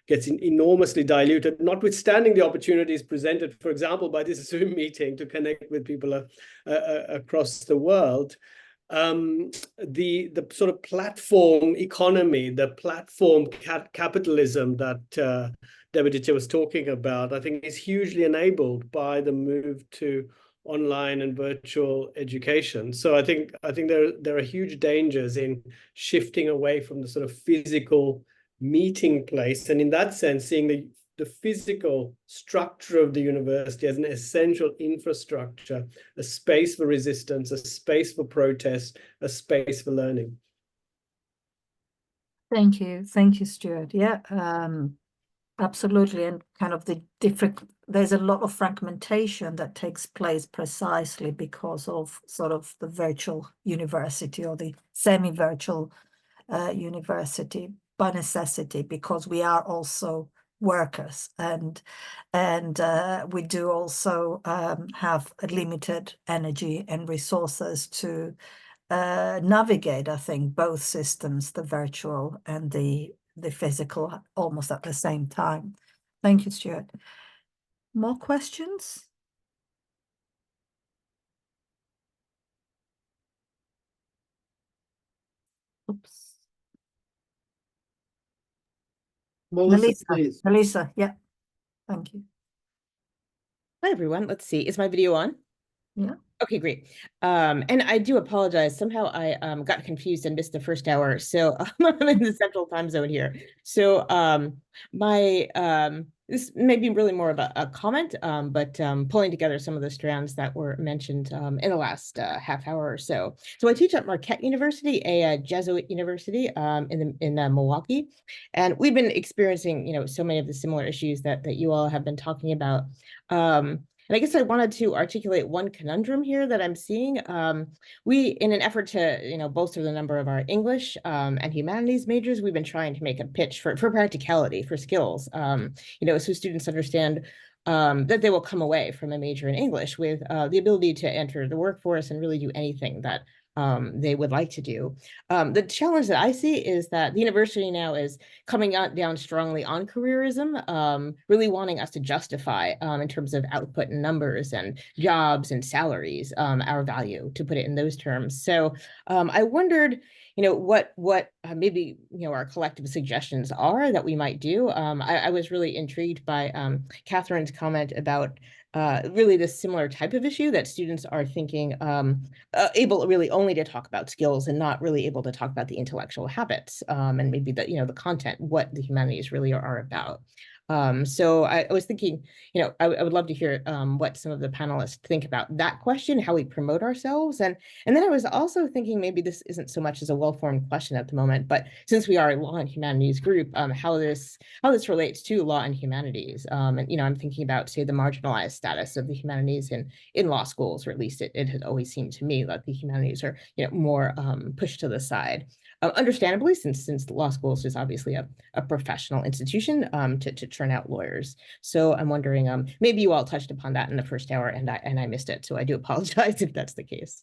gets enormously diluted, notwithstanding the opportunities presented, for example, by this Zoom meeting to connect with people across the world. The sort of platform economy, the platform capitalism that Aditya was talking about, I think is hugely enabled by the move to online and virtual education. So I think there are huge dangers in shifting away from the sort of physical meeting place, and in that sense, seeing the physical structure of the university as an essential infrastructure, a space for resistance, a space for protest, a space for learning. Thank you, Stuart. Yeah, absolutely. And kind of there's a lot of fragmentation that takes place precisely because of sort of the virtual university or the semi-virtual university by necessity, because we are also workers, and we do also have a limited energy and resources to navigate, I think, both systems, the virtual and the physical, almost at the same time. Thank you, Stuart. More questions? Oops. Melissa, please. Melissa, yeah. Thank you. Hi, everyone. Let's see. Is my video on? Yeah. Okay, great. And I do apologize. Somehow I got confused and missed the first hour. So I'm in the central time zone here. So this may be really more of a comment, but pulling together some of the strands that were mentioned in the last half hour or so. So I teach at Marquette University, a Jesuit university in Milwaukee, and we've been experiencing, you know, so many of the similar issues that you all have been talking about. And I guess I wanted to articulate one conundrum here that I'm seeing. We, in an effort to, bolster the number of our English and humanities majors, we've been trying to make a pitch for practicality, for skills, so students understand that they will come away from a major in English with the ability to enter the workforce and really do anything that they would like to do. The challenge that I see is that the university now is coming down strongly on careerism, really wanting us to justify in terms of output and numbers and jobs and salaries, our value, to put it in those terms. So I wondered, what maybe, our collective suggestions are that we might do. I was really intrigued by Catherine's comment about really this similar type of issue, that students are thinking able really only to talk about skills and not really able to talk about the intellectual habits and maybe the content, what the humanities really are about. So I was thinking, I would love to hear what some of the panelists think about that question, how we promote ourselves. And then I was also thinking, maybe this isn't so much as a well-formed question at the moment, but since we are a Law and Humanities group, how this relates to Law and Humanities. And, I'm thinking about, say, the marginalized status of the humanities in law schools, or at least it has always seemed to me that the humanities are, more pushed to the side. Understandably, since law schools is obviously a professional institution to churn out lawyers. So I'm wondering, maybe you all touched upon that in the first hour and I missed it. So I do apologize if that's the case.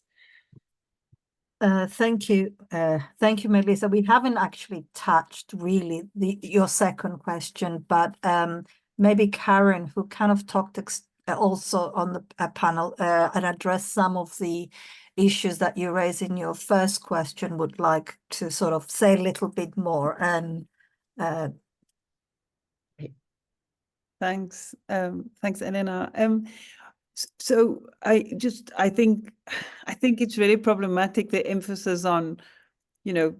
Thank you. Thank you, Melissa. We haven't actually touched really your second question, but maybe Karen, who kind of talked also on the panel and addressed some of the issues that you raised in your first question, would like to sort of say a little bit more. And Thanks, Elena. So I think it's really problematic, the emphasis on,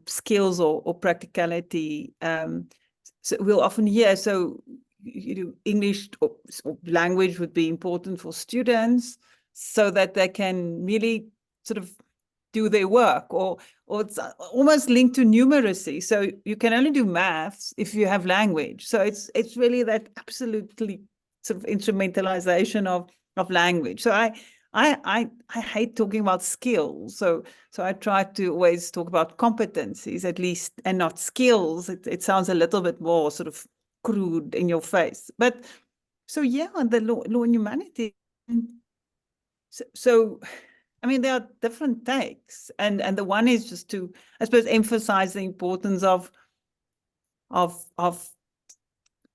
skills or practicality. So we'll often hear, English or language would be important for students so that they can really sort of do their work, or it's almost linked to numeracy. So you can only do maths if you have language. So it's really that absolutely sort of instrumentalization of language. So I hate talking about skills. So I try to always talk about competencies at least, and not skills. It sounds a little bit more sort of crude in your face. But so yeah, the law and humanities. So I mean, there are different takes, and the one is just to, I suppose, emphasize the importance of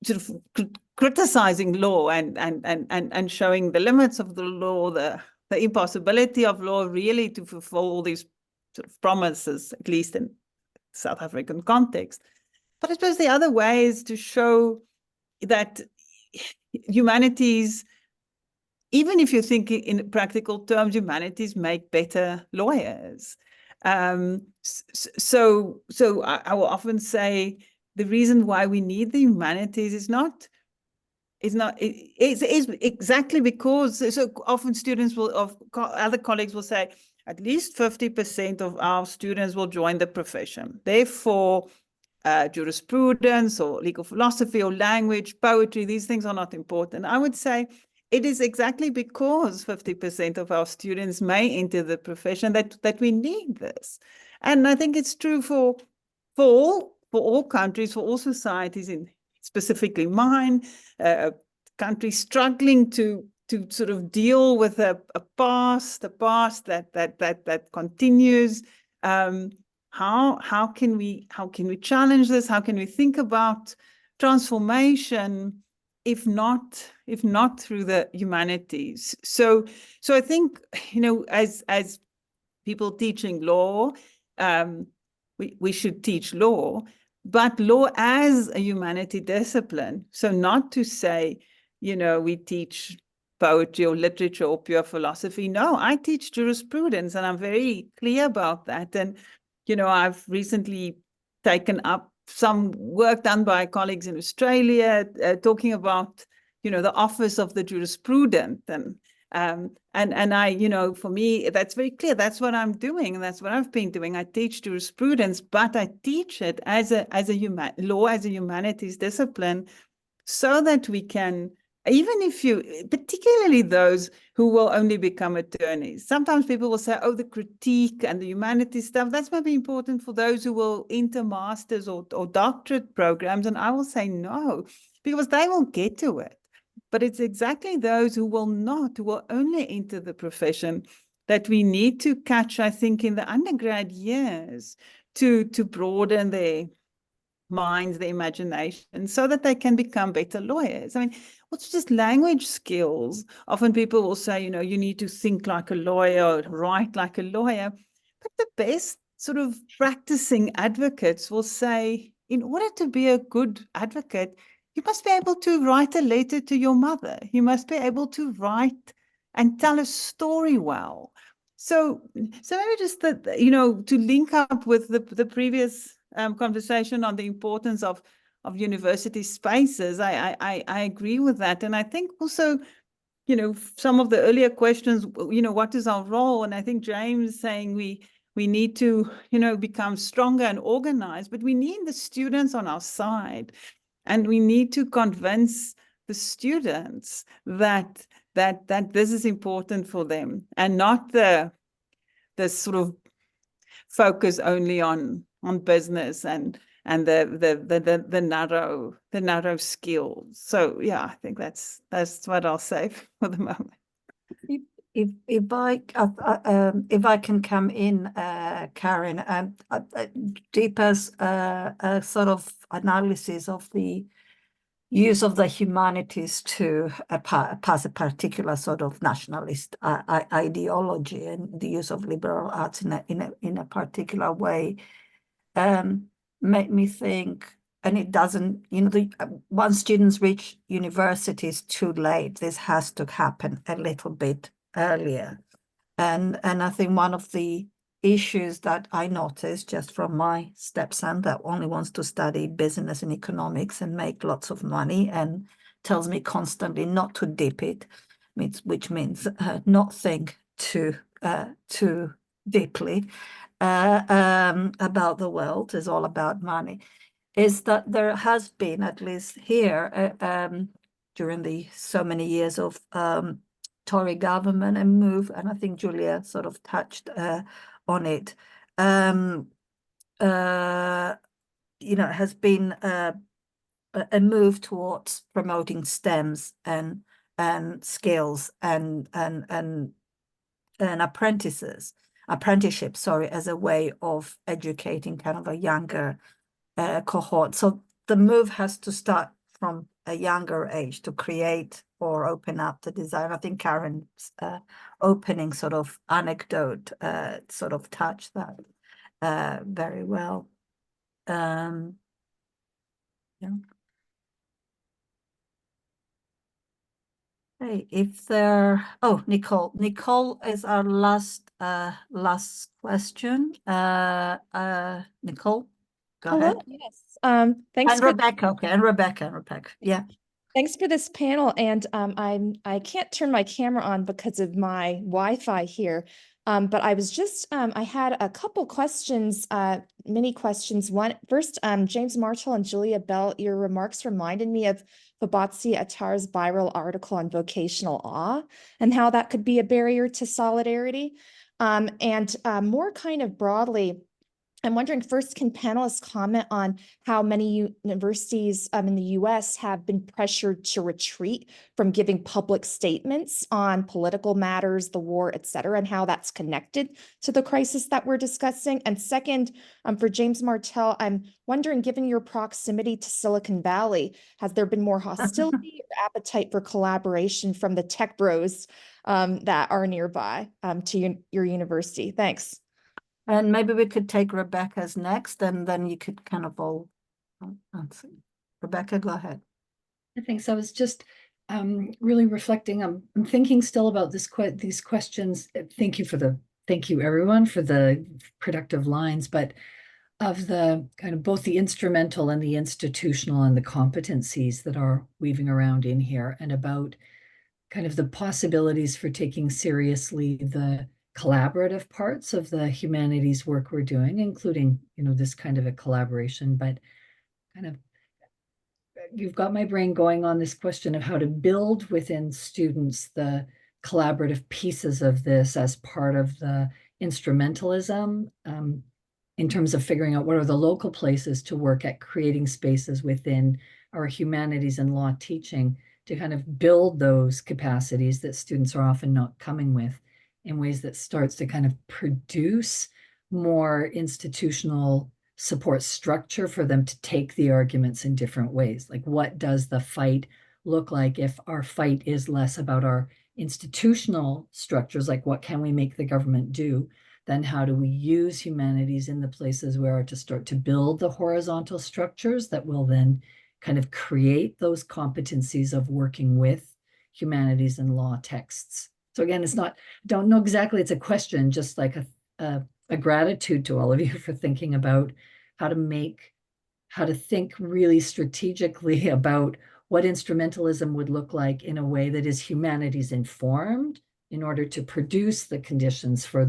sort of criticizing law and showing the limits of the law, the impossibility of law really to fulfill all these sort of promises, at least in South African context. But I suppose the other way is to show that humanities, even if you think in practical terms, humanities make better lawyers. So I will often say the reason why we need the humanities is exactly because, so often students other colleagues will say, at least 50% of our students will join the profession. Therefore, jurisprudence or legal philosophy or language, poetry, these things are not important. I would say it is exactly because 50% of our students may enter the profession that we need this. And I think it's true for all countries, for all societies, in specifically mine, countries struggling to sort of deal with a past that continues. How can we challenge this? How can we think about transformation if not through the humanities? So I think, as people teaching law, we should teach law, but law as a humanity discipline. So not to say, we teach poetry or literature or pure philosophy. No, I teach jurisprudence, and I'm very clear about that. And I've recently taken up some work done by colleagues in Australia, talking about, the office of the jurisprudent. And I, for me, that's very clear. That's what I'm doing. And that's what I've been doing. I teach jurisprudence, but I teach it as a law, as a humanities discipline, so that we can even if you, particularly those who will only become attorneys. Sometimes people will say, oh, the critique and the humanities stuff, that's maybe important for those who will enter masters or doctorate programs. And I will say no, because they will get to it. But it's exactly those who will not, who will only enter the profession, that we need to catch, I think, in the undergrad years to broaden their minds, their imagination, so that they can become better lawyers. I mean, what's just language skills? Often people will say, you know, you need to think like a lawyer or write like a lawyer. But the best sort of practicing advocates will say, in order to be a good advocate, you must be able to write a letter to your mother. You must be able to write and tell a story well. So maybe just that, you know, to link up with the previous conversation on the importance of university spaces, I agree with that. And I think also, you know, some of the earlier questions, you know, what is our role? And I think James saying we need to, you know, become stronger and organized, but we need the students on our side. And we need to convince the students that this is important for them, and not the sort of focus only on business and the narrow skills. So yeah, I think that's what I'll say for the moment. If I can come in, Karen, Deepa's sort of analysis of the use of the humanities to pass a particular sort of nationalist ideology, and the use of liberal arts in a particular way made me think. And it doesn't, you know, once students reach universities too late, this has to happen a little bit earlier. And I think one of the issues that I noticed just from my stepson that only wants to study business and economics and make lots of money, and tells me constantly not to dip it, which means not think too deeply about the world, is all about money, is that there has been, at least here, during the so many years of Tory government, and move, and I think Julia sort of touched on it. You know, has been a move towards promoting STEMs and skills and apprenticeship, sorry, as a way of educating kind of a younger cohort. So the move has to start from a younger age to create or open up the desire. I think Karen's opening sort of anecdote sort of touched that very well. Yeah. Hey, if there, oh, Nicole is our last question. Nicole, go Hello. ahead. Yes. Thanks And for Rebecca. Okay, and Rebecca. Yeah. Thanks for this panel. And I can't turn my camera on because of my Wi-Fi here. But I was just I had a couple questions, mini questions. First, James Marshall and Julia Bell, your remarks reminded me of Fabatsi Attar's viral article on vocational awe and how that could be a barrier to solidarity. And more kind of broadly, I'm wondering first, can panelists comment on how many universities in the US have been pressured to retreat from giving public statements on political matters, the war, et cetera, and how that's connected to the crisis that we're discussing? And second, for James Martell, I'm wondering, given your proximity to Silicon Valley, has there been more hostility or appetite for collaboration from the tech bros that are nearby to your university? Thanks. And maybe we could take Rebecca's next, and then you could kind of all answer. Rebecca, go ahead. Thanks. I was just really reflecting. I'm thinking still about these questions. Thank you everyone for the productive lines, but of the kind of both the instrumental and the institutional and the competencies that are weaving around in here, and about kind of the possibilities for taking seriously the collaborative parts of the humanities work we're doing, including, you know, this kind of a collaboration, but kind of you've got my brain going on this question of how to build within students the collaborative pieces of this as part of the instrumentalism, in terms of figuring out what are the local places to work at creating spaces within our humanities and law teaching to kind of build those capacities that students are often not coming with in ways that starts to kind of produce more institutional support structure for them to take the arguments in different ways. Like, what does the fight look like if our fight is less about our institutional structures, like what can we make the government do, then how do we use humanities in the places where to start to build the horizontal structures that will then kind of create those competencies of working with humanities and law texts. So again, it's not, don't know exactly, it's a question, just like a gratitude to all of you for thinking about how to think really strategically about what instrumentalism would look like in a way that is humanities informed in order to produce the conditions for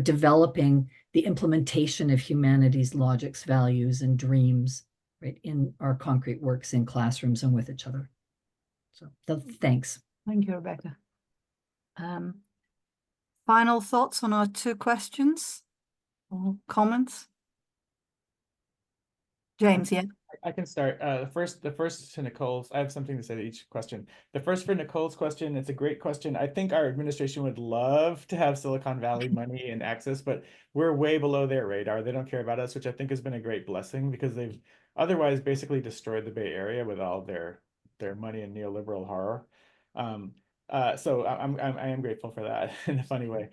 developing the implementation of humanities logics, values, and dreams, right, in our concrete works in classrooms and with each other. So thanks. Thank you, Rebecca. Final thoughts on our two questions or comments? James, yeah. I can start. The first to Nicole's, I have something to say to each question. The first for Nicole's question, it's a great question. I think our administration would love to have Silicon Valley money and access, but we're way below their radar. They don't care about us, which I think has been a great blessing because they've otherwise basically destroyed the Bay Area with all their money and neoliberal horror. So I am grateful for that in a funny way.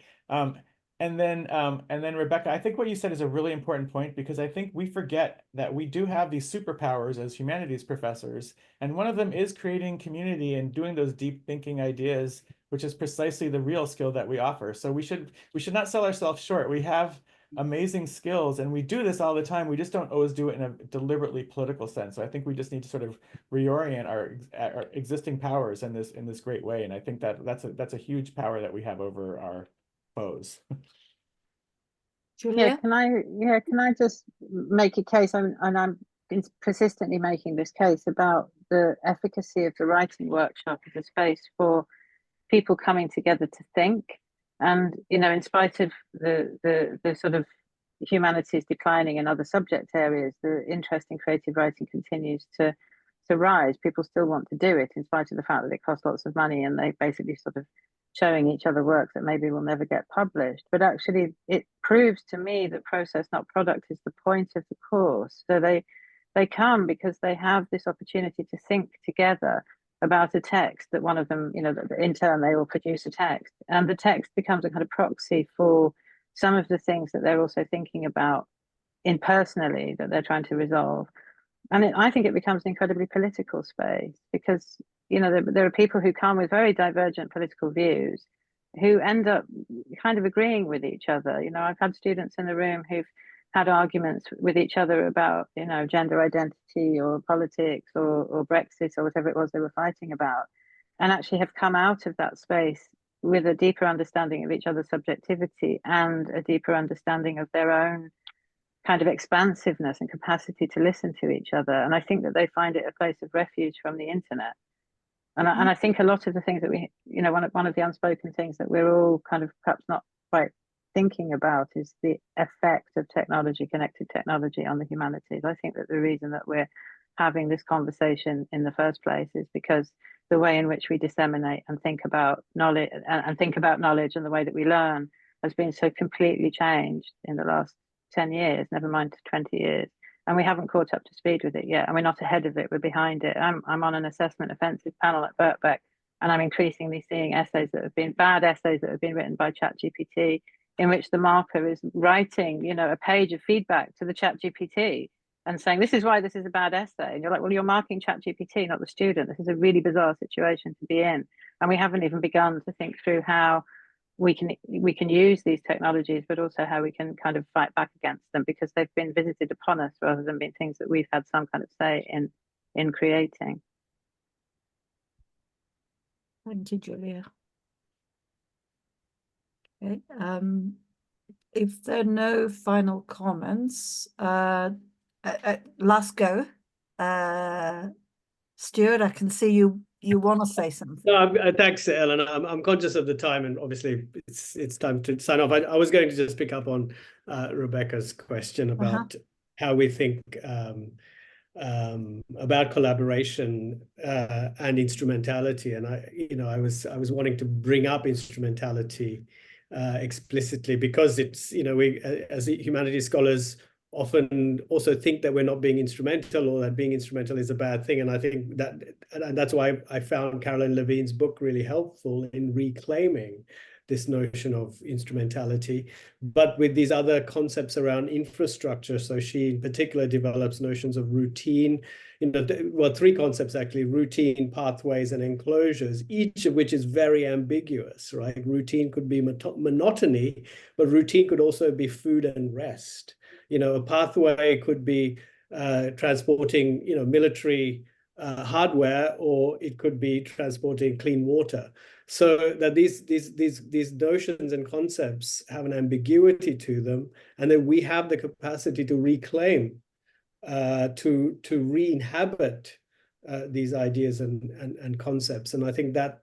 And then Rebecca, I think what you said is a really important point because I think we forget that we do have these superpowers as humanities professors, and one of them is creating community and doing those deep thinking ideas, which is precisely the real skill that we offer. So we should not sell ourselves short. We have amazing skills, and we do this all the time. We just don't always do it in a deliberately political sense. So I think we just need to sort of reorient our existing powers in this great way, and I think that's a huge power that we have over our foes. Julia? Can I just make a case? I'm persistently making this case about the efficacy of the writing workshop as a space for people coming together to think. And in spite of the sort of humanities declining in other subject areas, the interest in creative writing continues to rise. People still want to do it in spite of the fact that it costs lots of money, and they basically sort of showing each other work that maybe will never get published. But actually it proves to me that process, not product, is the point of the course. So they come because they have this opportunity to think together about a text that one of them, in turn, they will produce a text. And the text becomes a kind of proxy for some of the things that they're also thinking about impersonally that they're trying to resolve. And I think it becomes an incredibly political space because, there are people who come with very divergent political views who end up kind of agreeing with each other. I've had students in the room who've had arguments with each other about, gender identity or politics or Brexit or whatever it was they were fighting about, and actually have come out of that space with a deeper understanding of each other's subjectivity and a deeper understanding of their own kind of expansiveness and capacity to listen to each other. And I think that they find it a place of refuge from the internet. And I think a lot of the things that we, one of the unspoken things that we're all kind of perhaps not quite thinking about is the effect of technology, connected technology, on the humanities. I think that the reason that we're having this conversation in the first place is because the way in which we disseminate and think about knowledge and the way that we learn has been so completely changed in the last 10 years, never mind 20 years. And we haven't caught up to speed with it yet. And we're not ahead of it, we're behind it. I'm on an assessment offensive panel at Birkbeck, and I'm increasingly seeing bad essays that have been written by ChatGPT, in which the marker is writing, a page of feedback to the ChatGPT and saying, this is why this is a bad essay. And you're like, well, you're marking ChatGPT, not the student. This is a really bizarre situation to be in. And we haven't even begun to think through how we can use these technologies, but also how we can kind of fight back against them, because they've been visited upon us rather than being things that we've had some kind of say in creating. Thank you, Julia. Okay. If there are no final comments, last go. Stuart, I can see you want to say something. No, thanks, Ellen. I'm conscious of the time, and obviously it's time to sign off. I was going to just pick up on Rebecca's question about how we think about collaboration and instrumentality, and I was wanting to bring up instrumentality explicitly because it's we as humanities scholars often also think that we're not being instrumental or that being instrumental is a bad thing. And I think and that's why I found Caroline Levine's book really helpful in reclaiming this notion of instrumentality, but with these other concepts around infrastructure. So she in particular develops notions of routine, well, three concepts actually: routine, pathways, and enclosures, each of which is very ambiguous, right? Routine could be monotony, but routine could also be food and rest. A pathway could be transporting, military hardware, or it could be transporting clean water. So that these notions and concepts have an ambiguity to them, and that we have the capacity to reclaim, to re-inhabit these ideas and concepts. And I think that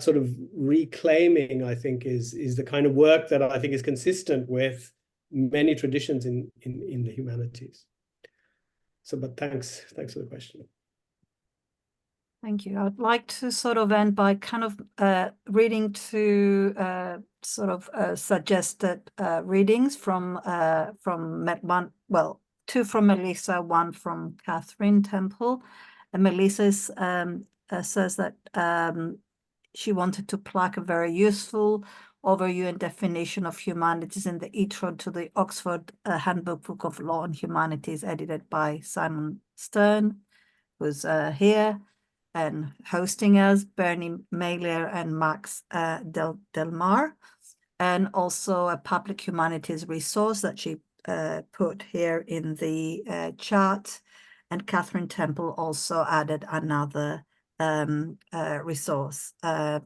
sort of reclaiming, I think, is the kind of work that I think is consistent with many traditions in the humanities. So, but thanks for the question. Thank you. I'd like to sort of end by kind of reading two sort of suggested readings from one, well, two from Melissa, one from Catherine Temple. And Melissa says that she wanted to plug a very useful overview and definition of humanities in the intro to the Oxford Handbook Book of Law and Humanities, edited by Simon Stern, who's here and hosting us, Bernie Mailer and Max Delmar, and also a public humanities resource that she put here in the chat. And Catherine Temple also added another resource. And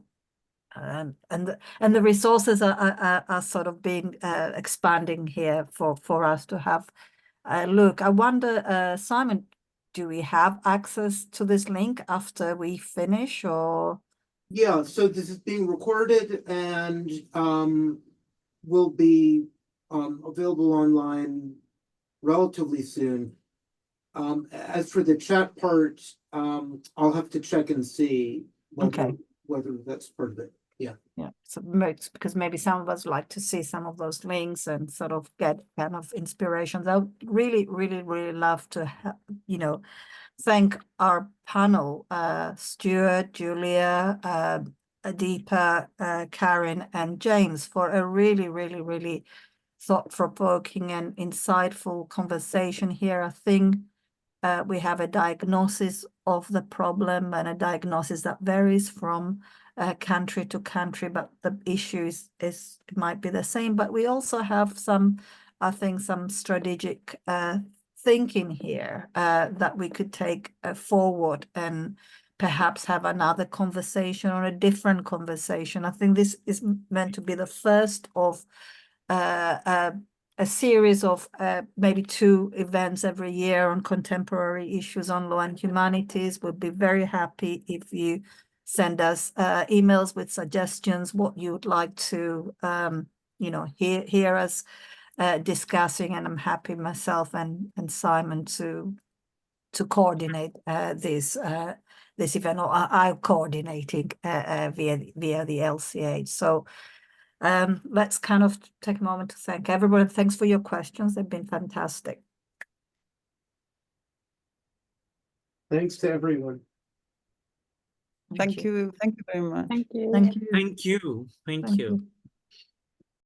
the resources are sort of being expanding here for us to have a look. I wonder, Simon, do we have access to this link after we finish, or? Yeah, so this is being recorded and will be available online relatively soon. As for the chat part, I'll have to check and see whether that's part of it. Yeah. So because maybe some of us like to see some of those links and sort of get kind of inspirations. I would really, really, really love to, thank our panel, Stuart, Julia, Adipa, Karen, and James for a really, really, really thought-provoking and insightful conversation here. I think we have a diagnosis of the problem, and a diagnosis that varies from country to country, but the issue is might be the same. But we also have some strategic thinking here that we could take forward and perhaps have another conversation or a different conversation. I think this is meant to be the first of a series of maybe 2 events every year on contemporary issues on law and humanities. We'll be very happy if you send us emails with suggestions, what you would like to hear us discussing, and I'm happy myself and Simon to coordinate this event, or I'm coordinating via the LCH. So let's kind of take a moment to thank everyone. Thanks for your questions. They've been fantastic. Thanks to everyone. Thank you very much. Thank you. Thank you. Thank you. Thank you.